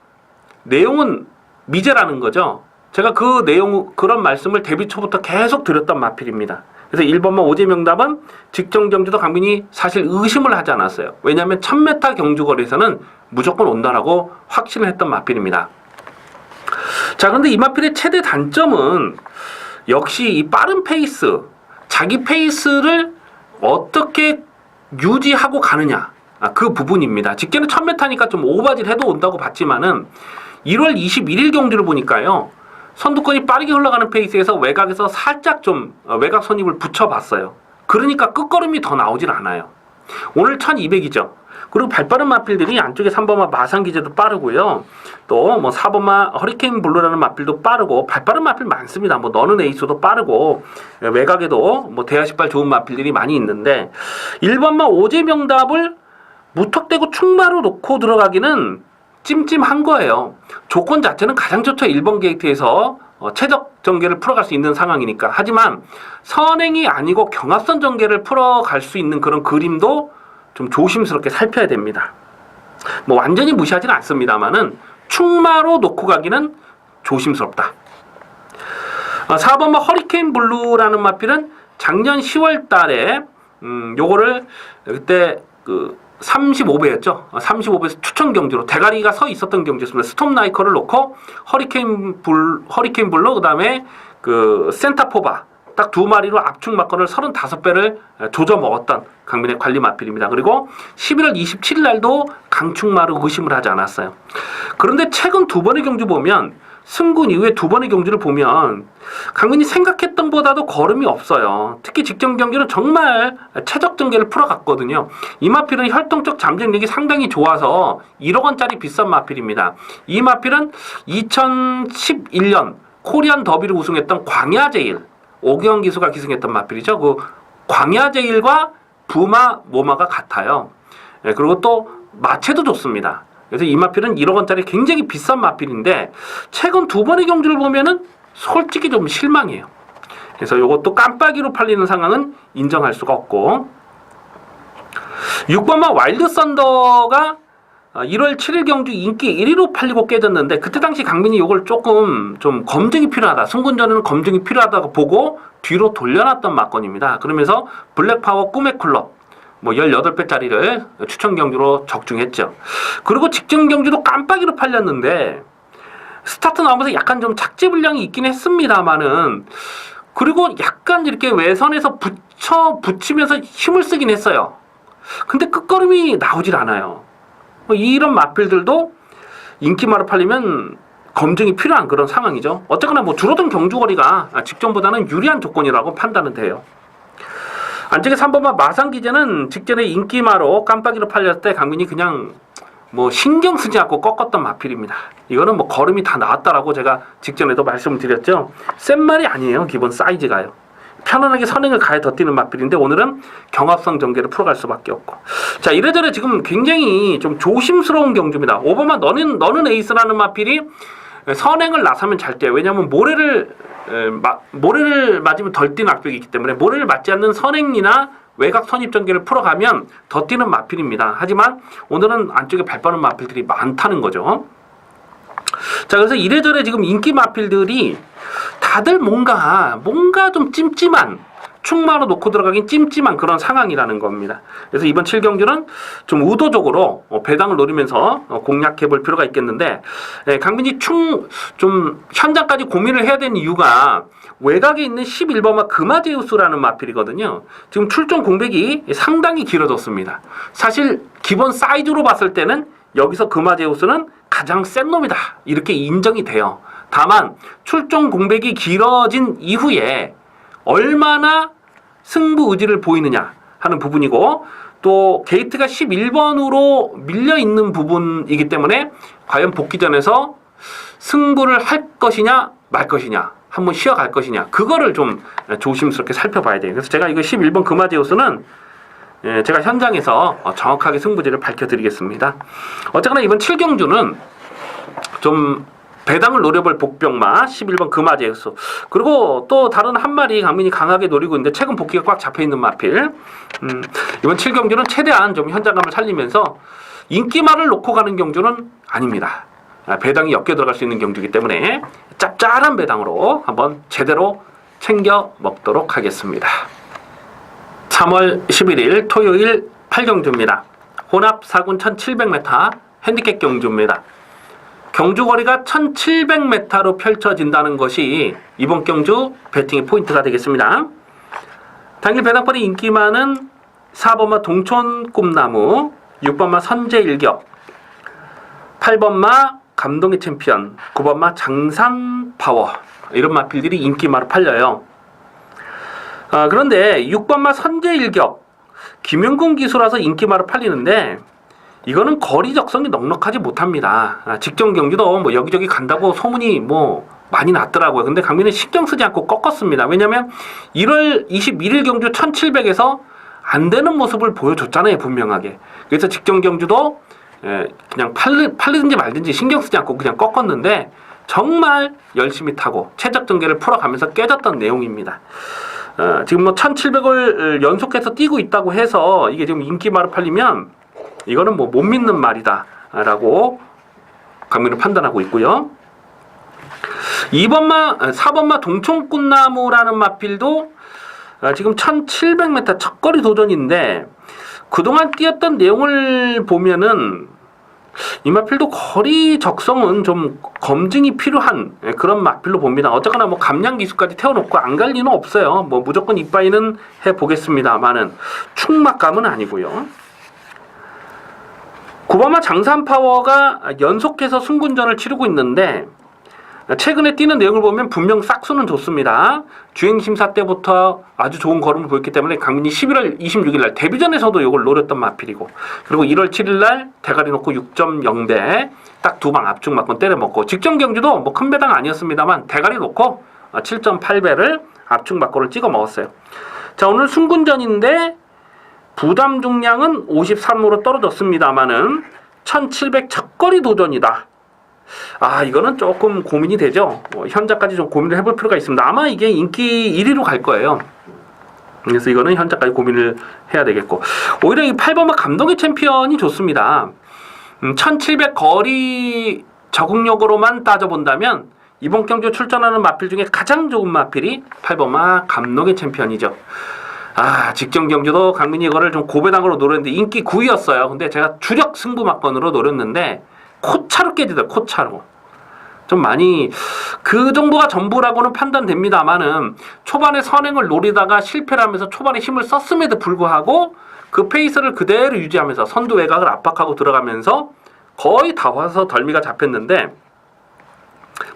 내용은 미제라는 거죠. 제가 그 내용 그런 말씀을 데뷔 초부터 계속 드렸던 마필입니다. 그래서 1번마 오제명답은 직전 경주도 강민이 사실 의심을 하지 않았어요. 왜냐하면 1000m 경주거리에서는 무조건 온다라고 확신을 했던 마필입니다. 자, 그런데 이 마필의 최대 단점은 역시 이 빠른 페이스, 자기 페이스를 어떻게 유지하고 가느냐, 그 부분입니다. 직전에 1000m니까 좀 오버질 해도 온다고 봤지만은 1월 21일 경주를 보니까요, 선두권이 빠르게 흘러가는 페이스에서 외곽에서 살짝 좀 외곽 선입을 붙여봤어요. 그러니까 끝걸음이 더 나오질 않아요. 오늘 1200이죠. 그리고 발빠른 마필들이 안쪽에 3번마 마상기제도 빠르고요. 또 뭐 4번마 허리케인 블루라는 마필도 빠르고 발빠른 마필 많습니다. 뭐 너는 에이스도 빠르고 외곽에도 뭐 대하십발 좋은 마필들이 많이 있는데 1번마 오제명답을 무턱대고 충마로 놓고 들어가기는 찜찜한 거예요. 조건 자체는 가장 좋죠. 1번 게이트에서 최적 전개를 풀어갈 수 있는 상황이니까. 하지만 선행이 아니고 경합선 전개를 풀어갈 수 있는 그런 그림도 좀 조심스럽게 살펴야 됩니다. 뭐 완전히 무시하지는 않습니다만은 충마로 놓고 가기는 조심스럽다. 4번마 허리케인 블루라는 마필은 작년 10월 달에 요거를 그때 그 35배였죠. 35배에서 추천 경주로 대가리가 서 있었던 경주였습니다. 스톰 나이커를 놓고 허리케인 블루 그다음에 그 센타포바 딱 두 마리로 압축 막건을 35배를 조져 먹었던 강민의 관리 마필입니다. 그리고 11월 27일 날도 강축마로 의심을 하지 않았어요. 그런데 최근 두 번의 경주 보면 승군 이후에 두 번의 경주를 보면 강민이 생각했던 보다도 걸음이 없어요. 특히 직전 경기는 정말 최적 전개를 풀어갔거든요. 이 마필은 혈통적 잠재력이 상당히 좋아서 1억 원짜리 비싼 마필입니다. 이 마필은 2011년 코리안 더비를 우승했던 광야제일 오경 기수가 기승했던 마필이죠. 그 광야제일과 부마 모마가 같아요. 그리고 또 마체도 좋습니다. 그래서 이 마필은 1억 원짜리 굉장히 비싼 마필인데 최근 두 번의 경주를 보면은 솔직히 좀 실망해요. 그래서 이것도 깜빡이로 팔리는 상황은 인정할 수가 없고 6번마 와일드 썬더가 1월 7일 경주 인기 1위로 팔리고 깨졌는데 그때 당시 강민이 이걸 조금 좀 검증이 필요하다. 승군전에는 검증이 필요하다고 보고 뒤로 돌려놨던 막건입니다. 그러면서 블랙파워 꿈의 클럽 뭐 18배짜리를 추천 경주로 적중했죠. 그리고 직전 경주도 깜빡이로 팔렸는데 스타트 나오면서 약간 좀 착지 불량이 있긴 했습니다만은 그리고 약간 이렇게 외선에서 붙이면서 힘을 쓰긴 했어요. 근데 끝걸음이 나오질 않아요. 이런 마필들도 인기마로 팔리면 검증이 필요한 그런 상황이죠. 어쨌거나 뭐 줄어든 경주거리가 직전보다는 유리한 조건이라고 판단은 돼요. 안쪽에 3번마 마상기제는 직전에 인기마로 깜빡이로 팔렸을 때 강민이 그냥 뭐 신경 쓰지 않고 꺾었던 마필입니다. 이거는 뭐 걸음이 다 나왔다라고 제가 직전에도 말씀을 드렸죠. 센 말이 아니에요. 기본 사이즈가요. 편안하게 선행을 가해 더 뛰는 마필인데 오늘은 경합성 전개를 풀어갈 수밖에 없고. 자, 이래저래 지금 굉장히 좀 조심스러운 경주입니다. 5번마 너는 에이스라는 마필이 선행을 나서면 잘 뛰어요. 왜냐하면 모래를 맞으면 덜 뛰는 악벽이 있기 때문에 모래를 맞지 않는 선행이나 외곽 선입 전개를 풀어가면 더 뛰는 마필입니다. 하지만 오늘은 안쪽에 발빠른 마필들이 많다는 거죠. 자, 그래서 이래저래 지금 인기 마필들이 다들 뭔가 좀 찜찜한 축마로 놓고 들어가긴 찜찜한 그런 상황이라는 겁니다. 그래서 이번 7경주는 좀 의도적으로 배당을 노리면서 공략해 볼 필요가 있겠는데, 강민이 좀 현장까지 고민을 해야 되는 이유가 외곽에 있는 11번마 금화제우스라는 마필이거든요. 지금 출전 공백이 상당히 길어졌습니다. 사실 기본 사이즈로 봤을 때는 여기서 금화제우스는 가장 센 놈이다, 이렇게 인정이 돼요. 다만 출전 공백이 길어진 이후에 얼마나 승부 의지를 보이느냐 하는 부분이고, 또 게이트가 11번으로 밀려있는 부분이기 때문에 과연 복귀전에서 승부를 할 것이냐 말 것이냐, 한번 쉬어갈 것이냐, 그거를 좀 조심스럽게 살펴봐야 돼요. 그래서 제가 이거 11번 금화제우스는 제가 현장에서 정확하게 승부지를 밝혀드리겠습니다. 어쨌거나 이번 7경주는 좀 배당을 노려볼 복병마 11번 금화제우스, 그리고 또 다른 한 마리 강민이 강하게 노리고 있는데 최근 복귀가 꽉 잡혀있는 마필, 이번 7경주는 최대한 좀 현장감을 살리면서 인기말을 놓고 가는 경주는 아닙니다. 배당이 엮여 들어갈 수 있는 경주이기 때문에 짭짤한 배당으로 한번 제대로 챙겨 먹도록 하겠습니다. 3월 11일 토요일 8경주입니다. 혼합 4군 1700m 핸디캡 경주입니다. 경주 거리가 1700m로 펼쳐진다는 것이 이번 경주 배팅의 포인트가 되겠습니다. 당일 배당권이 인기 많은 4번마 동촌 꿈나무, 6번마 선제일격, 8번마 감동의 챔피언, 9번마 장산파워, 이런 마필들이 인기마로 팔려요. 그런데 6번마 선제일격, 김용근 기수라서 인기마로 팔리는데 이거는 거리 적성이 넉넉하지 못합니다. 직전 경기도 뭐 여기저기 간다고 소문이 뭐 많이 났더라고요. 근데 강민은 신경 쓰지 않고 꺾었습니다. 왜냐면 1월 21일 경주 1700에서 안 되는 모습을 보여줬잖아요, 분명하게. 그래서 직전 경주도 그냥 팔리든지 말든지 신경 쓰지 않고 그냥 꺾었는데 정말 열심히 타고 최적 전개를 풀어가면서 깨졌던 내용입니다. 지금 뭐 1700을 연속해서 뛰고 있다고 해서 이게 지금 인기마로 팔리면 이거는 뭐 못 믿는 말이다 라고 강민은 판단하고 있고요. 4번마 동촌꽃나무라는 마필도 지금 1700m 첫거리 도전인데 그동안 뛰었던 내용을 보면은 이 마필도 거리 적성은 좀 검증이 필요한 그런 마필로 봅니다. 어쨌거나 뭐 감량 기수까지 태워놓고 안 갈 리는 없어요. 뭐 무조건 이빠이는 해보겠습니다만은 충막감은 아니고요. 9번마 장산파워가 연속해서 승군전을 치르고 있는데 최근에 뛰는 내용을 보면 분명 싹수는 좋습니다. 주행심사 때부터 아주 좋은 걸음을 보였기 때문에 강민이 11월 26일 날 데뷔전에서도 이걸 노렸던 마필이고, 그리고 1월 7일 날 대가리 놓고 6.0배 딱 두 방 압축 맞고 때려먹고, 직전 경주도 뭐 큰 배당 아니었습니다만 대가리 놓고 7.8배를 압축 맞고를 찍어 먹었어요. 자, 오늘 승군전인데 부담 중량은 53으로 떨어졌습니다만은 1700 첫거리 도전이다. 이거는 조금 고민이 되죠. 현자까지 좀 고민을 해볼 필요가 있습니다. 아마 이게 인기 1위로 갈 거예요. 그래서 이거는 현자까지 고민을 해야 되겠고, 오히려 이 8번마 감동의 챔피언이 좋습니다. 1700 거리 적응력으로만 따져본다면 이번 경주 출전하는 마필 중에 가장 좋은 마필이 8번마 감동의 챔피언이죠. 직전 경주도 강민이 이거를 좀 고배당으로 노렸는데 인기 9위였어요. 근데 제가 주력 승부막건으로 노렸는데 코차로 깨지더라고요. 코차로. 좀 많이 그 정도가 전부라고는 판단됩니다만은 초반에 선행을 노리다가 실패를 하면서 초반에 힘을 썼음에도 불구하고 그 페이스를 그대로 유지하면서 선두 외곽을 압박하고 들어가면서 거의 다 와서 덜미가 잡혔는데,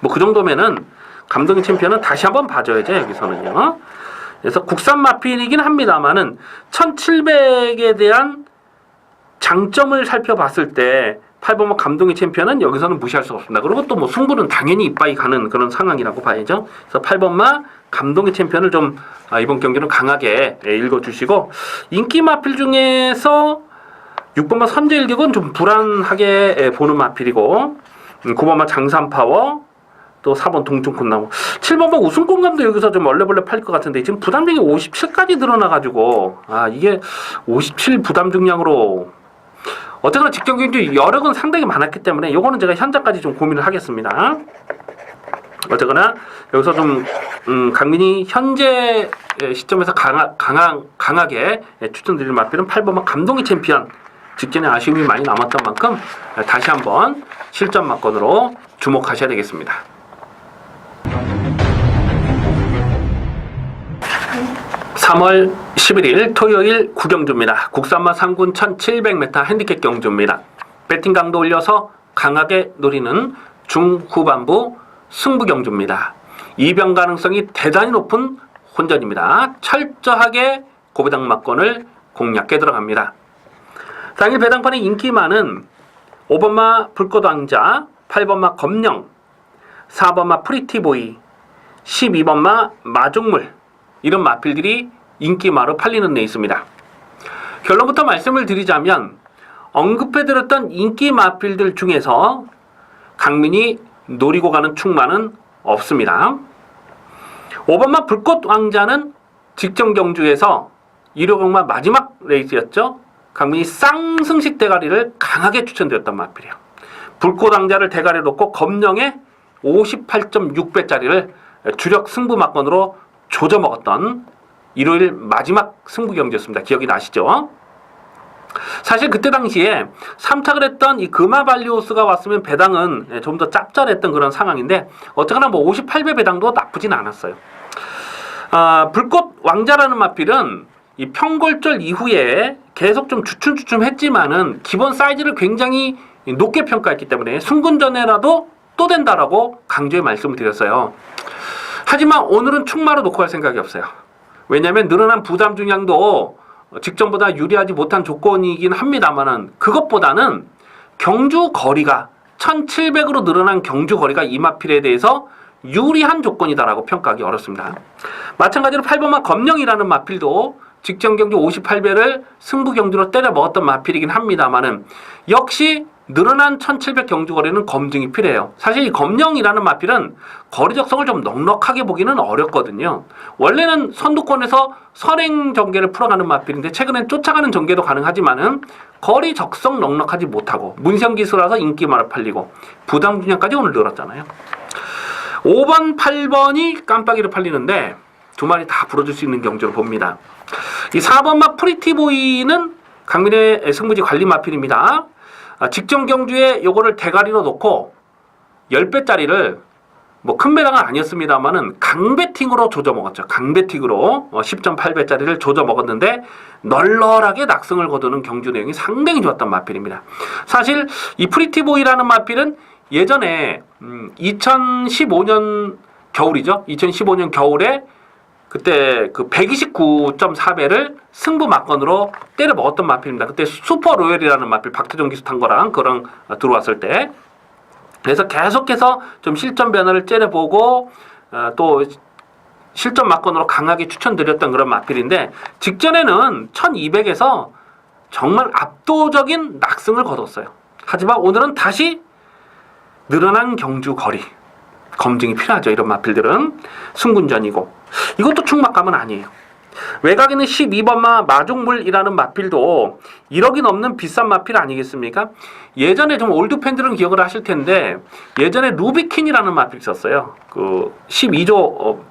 뭐 그 정도면은 감동의 챔피언은 다시 한번 봐줘야죠, 여기서는요. 그래서 국산 마필이긴 합니다만은 1700에 대한 장점을 살펴봤을 때 8번마 감동의 챔피언은 여기서는 무시할 수가 없습니다. 그리고 또 뭐 승부는 당연히 이빠이 가는 그런 상황이라고 봐야죠. 그래서 8번마 감동의 챔피언을 좀 이번 경기는 강하게 읽어주시고, 인기 마필 중에서 6번마 선제일격은 좀 불안하게 보는 마필이고, 9번마 장산파워, 또 4번 동충꽃나무, 7번마 우승공감도 여기서 좀 얼레벌레 팔릴 것 같은데 지금 부담중이 57까지 늘어나가지고 이게 57 부담중량으로 어쨌거나 직전 경주 여력은 상당히 많았기 때문에 요거는 제가 현장까지 좀 고민을 하겠습니다. 어쨌거나 여기서 좀 강민이 현재 시점에서 강하게 추천드릴 마필은 8번마 감동의 챔피언. 직전에 아쉬움이 많이 남았던 만큼 다시 한번 실전 막건으로 주목하셔야 되겠습니다. (3월 11일) 토요일 구경주입니다. 국산마 3군 1700m 핸디캡 경주입니다. 배팅 강도 올려서 강하게 노리는 중후반부 승부 경주입니다. 이변 가능성이 대단히 높은 혼전입니다. 철저하게 고배당 막건을 공략해 들어갑니다. 당일 배당판에 인기 많은 5번마 불꽃왕자, 8번마 검령, 4번마 프리티보이, 12번마 마중물, 이런 마필들이 인기마로 팔리는 데 있습니다. 결론부터 말씀을 드리자면 언급해드렸던 인기 마필들 중에서 강민이 노리고 가는 충마는 없습니다. 5번마 불꽃왕자는 직전 경주에서 1호 경마 마지막 레이스였죠. 강민이 쌍승식 대가리를 강하게 추천드렸던 마필이에요. 불꽃왕자를 대가리로 놓고 검령에 58.6배짜리를 주력 승부 막건으로 조져먹었던 일요일 마지막 승부 경기였습니다. 기억이 나시죠? 사실 그때 당시에 3착을 했던 이 금화발리오스가 왔으면 배당은 좀 더 짭짤했던 그런 상황인데 어쨌거나 뭐 58배 배당도 나쁘진 않았어요. 불꽃왕자라는 마필은 이 평골절 이후에 계속 좀 주춤주춤했지만은 기본 사이즈를 굉장히 높게 평가했기 때문에 승군전에라도 또 된다라고 강조해 말씀을 드렸어요. 하지만 오늘은 충마로 놓고 갈 생각이 없어요. 왜냐하면 늘어난 부담 중량도 직전보다 유리하지 못한 조건이긴 합니다만은 그것보다는 경주 거리가 1700으로 늘어난 경주 거리가 이 마필에 대해서 유리한 조건이다라고 평가하기 어렵습니다. 마찬가지로 8번마 검령이라는 마필도 직전 경주 58배를 승부 경주로 때려 먹었던 마필이긴 합니다만은 역시 늘어난 1700 경주 거리는 검증이 필요해요. 사실 이 검령이라는 마필은 거리 적성을 좀 넉넉하게 보기는 어렵거든요. 원래는 선두권에서 선행 전개를 풀어가는 마필인데 최근엔 쫓아가는 전개도 가능하지만은 거리 적성 넉넉하지 못하고 문형 기수라서 인기마로 팔리고 부담 분량까지 오늘 늘었잖아요. 5번, 8번이 깜빡이로 팔리는데 두 마리 다 불어줄 수 있는 경주로 봅니다. 이 4번마 프리티보이는 강민의 승부지 관리 마필입니다. 직전 경주에 요거를 대가리로 놓고 10배짜리를 뭐 큰 배당은 아니었습니다만은 강배팅으로 조져 먹었죠. 강배팅으로 10.8배짜리를 조져 먹었는데 널널하게 낙승을 거두는 경주 내용이 상당히 좋았던 마필입니다. 사실 이 프리티보이라는 마필은 예전에 2015년 겨울이죠. 2015년 겨울에 그때 그 129.4배를 승부 막건으로 때려 먹었던 마필입니다. 그때 슈퍼 로열이라는 마필 박태종 기수 탄 거랑 그랑 들어왔을 때. 그래서 계속해서 좀 실전 변화를 째려보고 또 실전 막건으로 강하게 추천드렸던 그런 마필인데 직전에는 1200에서 정말 압도적인 낙승을 거뒀어요. 하지만 오늘은 다시 늘어난 경주 거리 검증이 필요하죠. 이런 마필들은 승군전이고 이것도 충막감은 아니에요. 외곽에는 12번마 마중물이라는 마필도 1억이 넘는 비싼 마필 아니겠습니까? 예전에 좀 올드 팬들은 기억을 하실 텐데 예전에 루비킨이라는 마필 있었어요. 그 12조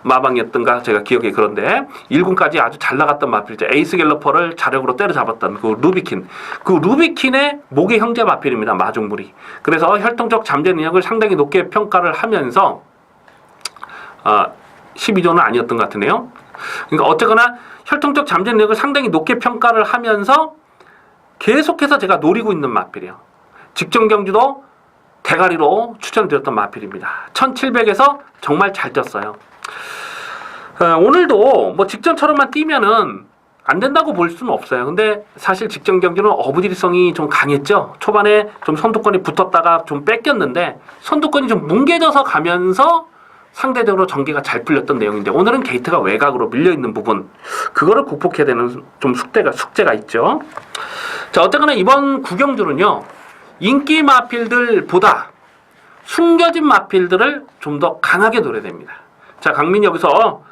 마방이었던가 제가 기억이 그런데 1군까지 아주 잘 나갔던 마필이죠. 에이스 갤러퍼를 자력으로 때려잡았던 그 루비킨. 그 루비킨의 목의 형제 마필입니다. 마중물이. 그래서 혈통적 잠재 능력을 상당히 높게 평가를 하면서 12조는 아니었던 것 같은데요. 그러니까 어쨌거나 혈통적 잠재 능력을 상당히 높게 평가를 하면서 계속해서 제가 노리고 있는 마필이에요. 직전 경주도 대가리로 추천드렸던 마필입니다. 1700에서 정말 잘 뛰었어요. 오늘도 뭐 직전처럼만 뛰면은 안 된다고 볼 수는 없어요. 근데 사실 직전 경주는 어부지리성이 좀 강했죠. 초반에 좀 선두권이 붙었다가 좀 뺏겼는데 선두권이 좀 뭉개져서 가면서 상대적으로 전개가 잘 풀렸던 내용인데 오늘은 게이트가 외곽으로 밀려있는 부분 그거를 극복해야 되는 좀 숙제가 있죠. 자, 어쨌거나 이번 구경주는요 인기 마필들보다 숨겨진 마필들을 좀 더 강하게 노려야 됩니다. 자, 강민이 여기서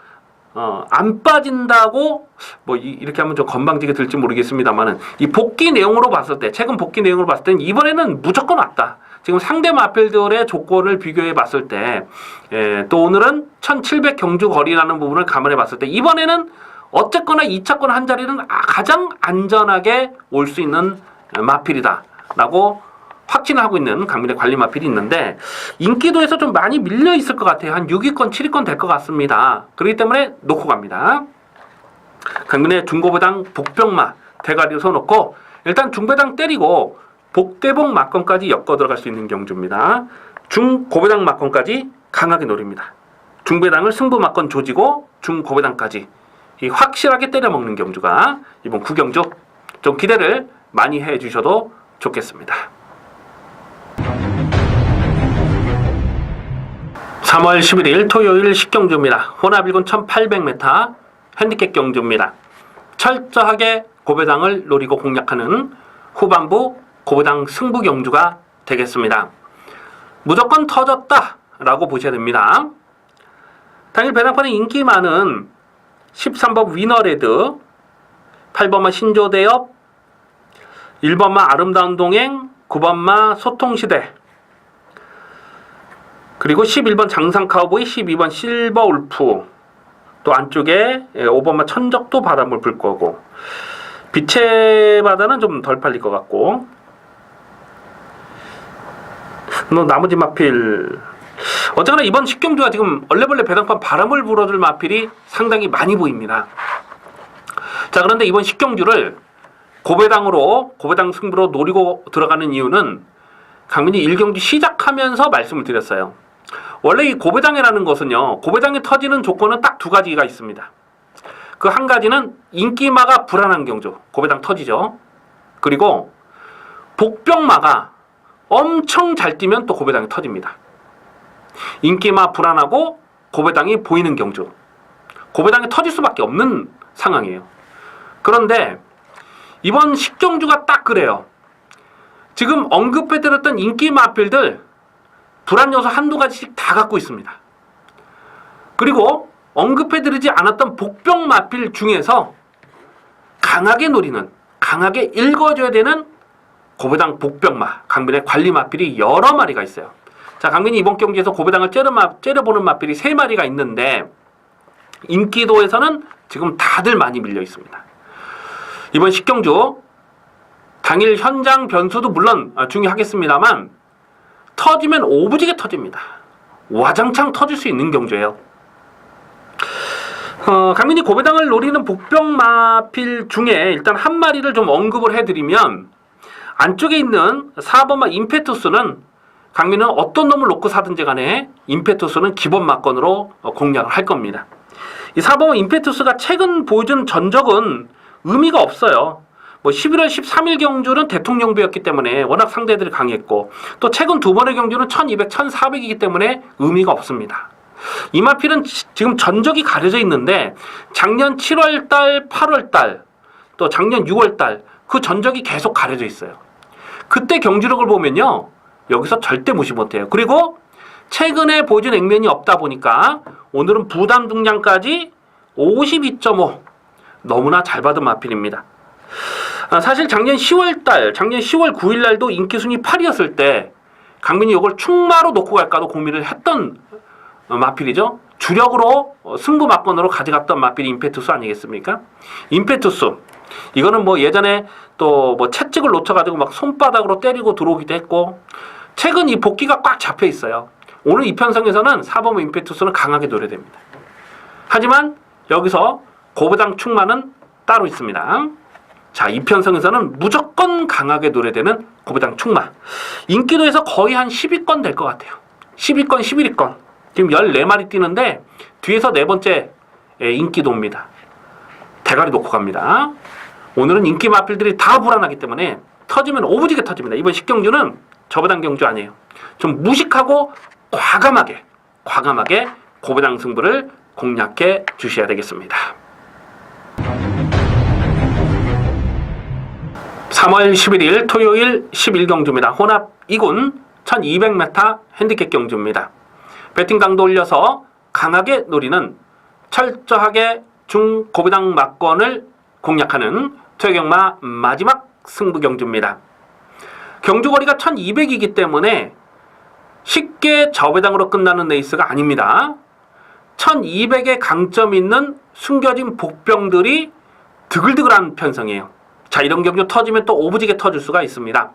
안 빠진다고 뭐 이렇게 하면 좀 건방지게 들지 모르겠습니다만은 이 복귀 내용으로 봤을 때 최근 복귀 내용으로 봤을 때는 이번에는 무조건 왔다. 지금 상대 마필들의 조건을 비교해 봤을 때, 또 오늘은 1700 경주 거리라는 부분을 감안해 봤을 때, 이번에는 어쨌거나 2차권 한 자리는 가장 안전하게 올 수 있는 마필이다 라고 확신을 하고 있는 강민의 관리 마필이 있는데, 인기도에서 좀 많이 밀려 있을 것 같아요. 한 6위권, 7위권 될 것 같습니다. 그렇기 때문에 놓고 갑니다. 강민의 중고배당 복병마 대가리를 서놓고 일단 중배당 때리고 복대복 막건까지 엮어 들어갈 수 있는 경주입니다. 중고배당 막건까지 강하게 노립니다. 중배당을 승부 막건 조지고 중고배당까지 확실하게 때려먹는 경주가 이번 구경주 좀 기대를 많이 해주셔도 좋겠습니다. 3월 11일 토요일 10경주입니다. 혼합 1군 1800m 핸디캡 경주입니다. 철저하게 고배당을 노리고 공략하는 후반부 고배당 승부 경주가 되겠습니다. 무조건 터졌다 라고 보셔야 됩니다. 당일 배당판에 인기 많은 13번 위너레드, 8번마 신조대엽, 1번마 아름다운 동행, 9번마 소통시대, 그리고 11번 장상카우보이, 12번 실버울프, 또 안쪽에 5번마 천적도 바람을 불 거고, 빛의 바다는 좀 덜 팔릴 것 같고, 나머지 마필 어쨌거나 이번 10경주가 지금 얼레벌레 배당판 바람을 불어줄 마필이 상당히 많이 보입니다. 자, 그런데 이번 10경주를 고배당 승부로 노리고 들어가는 이유는 강민이 1경주 시작하면서 말씀을 드렸어요. 원래 이 고배당이라는 것은요, 고배당이 터지는 조건은 딱 두 가지가 있습니다. 그 한 가지는 인기마가 불안한 경주, 고배당 터지죠. 그리고 복병마가 엄청 잘 뛰면 또 고배당이 터집니다. 인기마 불안하고 고배당이 보이는 경주, 고배당이 터질 수밖에 없는 상황이에요. 그런데 이번 10경주가 딱 그래요. 지금 언급해드렸던 인기 마필들 불안 요소 한두 가지씩 다 갖고 있습니다. 그리고 언급해드리지 않았던 복병 마필 중에서 강하게 노리는, 강하게 읽어줘야 되는 고배당 복병마, 강민의 관리 마필이 여러 마리가 있어요. 자, 강민이 이번 경기에서 고배당을 째려보는 마필이 3마리가 있는데, 인기도에서는 지금 다들 많이 밀려 있습니다. 이번 10경주 당일 현장 변수도 물론 중요하겠습니다만 터지면 오부지게 터집니다. 와장창 터질 수 있는 경주예요. 강민이 고배당을 노리는 복병마필 중에 일단 한 마리를 좀 언급을 해드리면, 안쪽에 있는 4번마 임페투스는 강민은 어떤 놈을 놓고 사든지 간에 임페투스는 기본 막건으로 공략을 할 겁니다. 이 4번마 임페투스가 최근 보여준 전적은 의미가 없어요. 11월 13일 경주는 대통령부였기 때문에 워낙 상대들이 강했고, 또 최근 두 번의 경주는 1200, 1400이기 때문에 의미가 없습니다. 이 마필은 지금 전적이 가려져 있는데 작년 7월달, 8월달, 또 작년 6월달 그 전적이 계속 가려져 있어요. 그때 경주력을 보면요, 여기서 절대 무시 못해요. 그리고 최근에 보여준 액면이 없다 보니까 오늘은 부담 중량까지 52.5 너무나 잘 받은 마필입니다. 사실 작년 10월 9일 날도 인기 순위 8위였을 때 강민이 이걸 충마로 놓고 갈까도 고민을 했던 마필이죠. 주력으로 승부 막건으로 가져갔던 마필이 임페투스 아니겠습니까? 임페투스 이거는 예전에 또 채찍을 놓쳐가지고 막 손바닥으로 때리고 들어오기도 했고, 최근 이 복귀가 꽉 잡혀 있어요. 오늘 이 편성에서는 4번 임페투스는 강하게 노려됩니다. 하지만 여기서 고배당 충마는 따로 있습니다. 자, 이 편성에서는 무조건 강하게 노래되는 고배당 충마. 인기도에서 거의 한 10위권 될 것 같아요. 10위권, 11위권. 지금 14마리 뛰는데 뒤에서 네 번째 인기도입니다. 대가리 놓고 갑니다. 오늘은 인기 마필들이 다 불안하기 때문에 터지면 오부지게 터집니다. 이번 10경주는 저배당 경주 아니에요. 좀 무식하고 과감하게 고배당 승부를 공략해 주셔야 되겠습니다. 3월 11일 토요일 11경주입니다. 혼합 2군 1200m 핸디캡 경주입니다. 배팅 강도 올려서 강하게 노리는 철저하게 중고배당 막건을 공략하는 토요경마 마지막 승부 경주입니다. 경주거리가 1200이기 때문에 쉽게 저배당으로 끝나는 레이스가 아닙니다. 1200의 강점 있는 숨겨진 복병들이 드글드글한 편성이에요. 자, 이런 경주 터지면 또 오부지게 터질 수가 있습니다.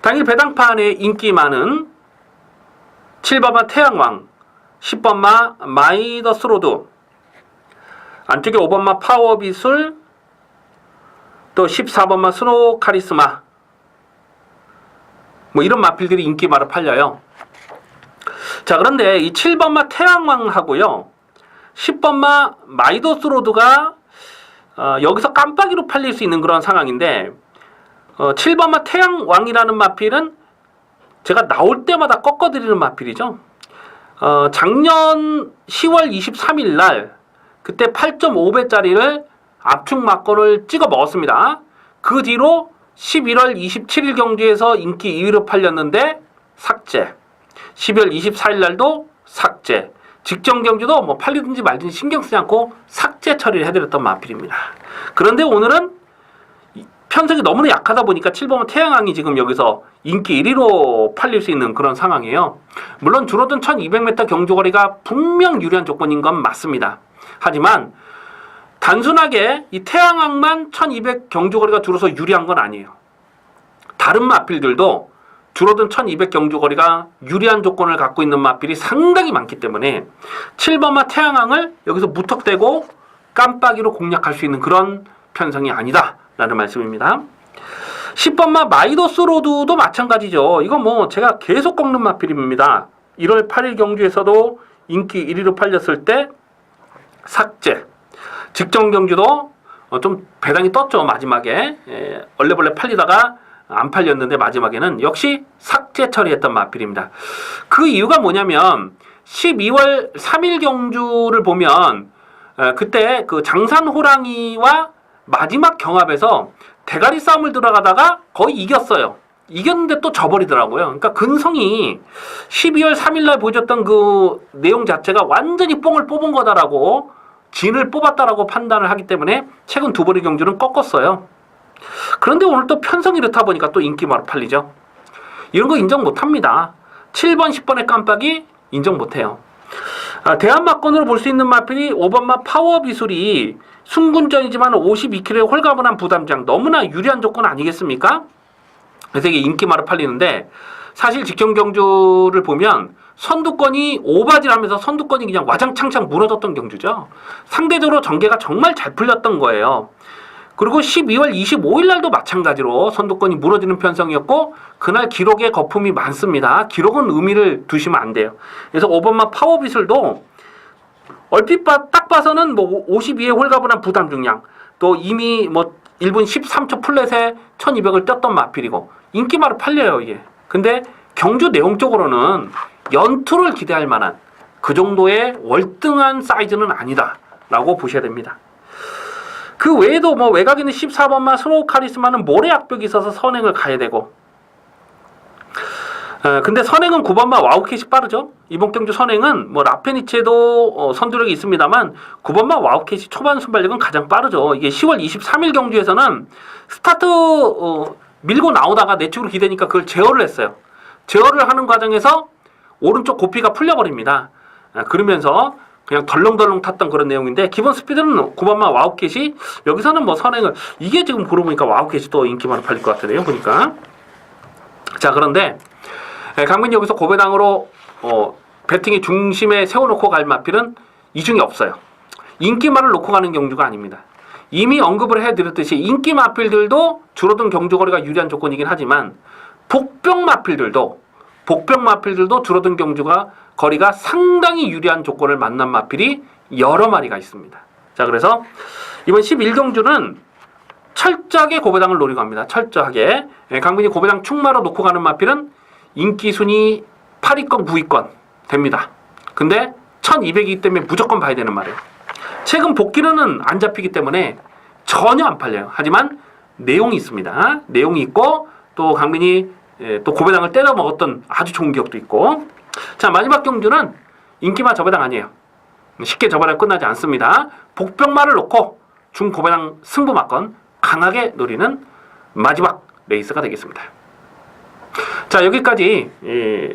당일 배당판에 인기 많은 7번마 태양왕, 10번마 마이더스 로드, 안쪽에 5번마 파워비술, 또 14번마 스노우 카리스마, 뭐 이런 마필들이 인기 많아 팔려요. 자, 그런데 이 7번마 태양왕하고요 10번마 마이더스 로드가 여기서 깜빡이로 팔릴 수 있는 그런 상황인데 7번마 태양왕이라는 마필은 제가 나올 때마다 꺾어드리는 마필이죠. 작년 10월 23일 날 그때 8.5배짜리를 압축 막건을 찍어 먹었습니다. 그 뒤로 11월 27일 경주에서 인기 2위로 팔렸는데 삭제. 12월 24일 날도 삭제. 직전 경주도 뭐 팔리든지 말든지 신경 쓰지 않고 삭제 처리를 해드렸던 마필입니다. 그런데 오늘은 편성이 너무나 약하다 보니까 7번은 태양왕이 지금 여기서 인기 1위로 팔릴 수 있는 그런 상황이에요. 물론 줄어든 1200m 경주거리가 분명 유리한 조건인 건 맞습니다. 하지만 단순하게 이 태양왕만 1200 경주거리가 줄어서 유리한 건 아니에요. 다른 마필들도 줄어든 1200 경주거리가 유리한 조건을 갖고 있는 마필이 상당히 많기 때문에 7번마 태양왕을 여기서 무턱대고 깜빡이로 공략할 수 있는 그런 편성이 아니다 라는 말씀입니다. 10번마 마이더스 로드도 마찬가지죠. 이거 뭐 제가 계속 꺾는 마필입니다. 1월 8일 경주에서도 인기 1위로 팔렸을 때 삭제. 직전 경주도 좀 배당이 떴죠. 마지막에 얼레벌레 팔리다가 안 팔렸는데 마지막에는 역시 삭제 처리했던 마필입니다. 그 이유가 뭐냐면 12월 3일 경주를 보면 그때 그 장산호랑이와 마지막 경합에서 대가리 싸움을 들어가다가 거의 이겼어요. 이겼는데 또 져버리더라고요. 그러니까 근성이 12월 3일날 보여줬던 그 내용 자체가 완전히 뽕을 뽑은 거다라고 진을 뽑았다라고 판단을 하기 때문에 최근 두 번의 경주는 꺾었어요. 그런데 오늘 또 편성이 이렇다 보니까 또 인기 바로 팔리죠. 이런 거 인정 못합니다. 7번, 10번의 깜빡이 인정 못해요. 대한마건으로 볼 수 있는 마필이 5번마 파워비술이 순군전이지만 52kg의 홀가분한 부담장 너무나 유리한 조건 아니겠습니까? 그래서 이게 인기마로 팔리는데 사실 직전 경주를 보면 선두권이 오바질하면서 선두권이 그냥 와장창창 무너졌던 경주죠. 상대적으로 전개가 정말 잘 풀렸던 거예요. 그리고 12월 25일 날도 마찬가지로 선두권이 무너지는 편성이었고 그날 기록에 거품이 많습니다. 기록은 의미를 두시면 안 돼요. 그래서 5번마 파워비술도 얼핏 딱 봐서는 뭐 52의 홀가분한 부담 중량 또 이미 뭐 1분 13초 플랫에 1200을 떴던 마필이고 인기마로 팔려요 이게. 근데 경주 내용적으로는 연투를 기대할 만한 그 정도의 월등한 사이즈는 아니다 라고 보셔야 됩니다. 그 외에도 뭐 외곽에 있는 14번마 스노우 카리스마는 모래악벽이 있어서 선행을 가야 되고 근데 선행은 9번마 와우캣이 빠르죠. 이번 경주 선행은 뭐 라페니체도 선두력이 있습니다만 9번마 와우캣이 초반 순발력은 가장 빠르죠. 이게 10월 23일 경주에서는 스타트 밀고 나오다가 내측으로 기대니까 그걸 제어를 했어요. 제어를 하는 과정에서 오른쪽 고피가 풀려버립니다. 그러면서 그냥 덜렁덜렁 탔던 그런 내용인데 기본 스피드는 9번마 와우캣이 여기서는 뭐 선행을 이게 지금 그러고 보니까 와우캣이 또 인기 많이 팔릴 것 같은데요. 보니까 자 그런데 강민이 여기서 고배당으로 배팅의 중심에 세워놓고 갈 마필은 이 중에 없어요. 인기마를 놓고 가는 경주가 아닙니다. 이미 언급을 해드렸듯이 인기 마필들도 줄어든 경주거리가 유리한 조건이긴 하지만 복병 마필들도 줄어든 경주가 거리가 상당히 유리한 조건을 만난 마필이 여러 마리가 있습니다. 자 그래서 이번 11경주는 철저하게 고배당을 노리고 합니다. 철저하게 강민이 고배당 충마로 놓고 가는 마필은 인기 순위 8위권 9위권 됩니다. 근데 1200이기 때문에 무조건 봐야 되는 말이에요. 최근 복귀는 안 잡히기 때문에 전혀 안 팔려요. 하지만 내용이 있습니다. 내용이 있고 또 강민이 또 고배당을 때려 먹었던 아주 좋은 기억도 있고 자 마지막 경주는 인기마 저배당 아니에요. 쉽게 저배당 끝나지 않습니다. 복병마를 놓고 중고배당 승부마건 강하게 노리는 마지막 레이스가 되겠습니다. 자, 여기까지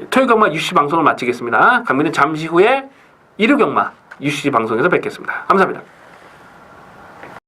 토요경마 UCC 방송을 마치겠습니다. 강민은 잠시 후에 일요경마 UCC 방송에서 뵙겠습니다. 감사합니다.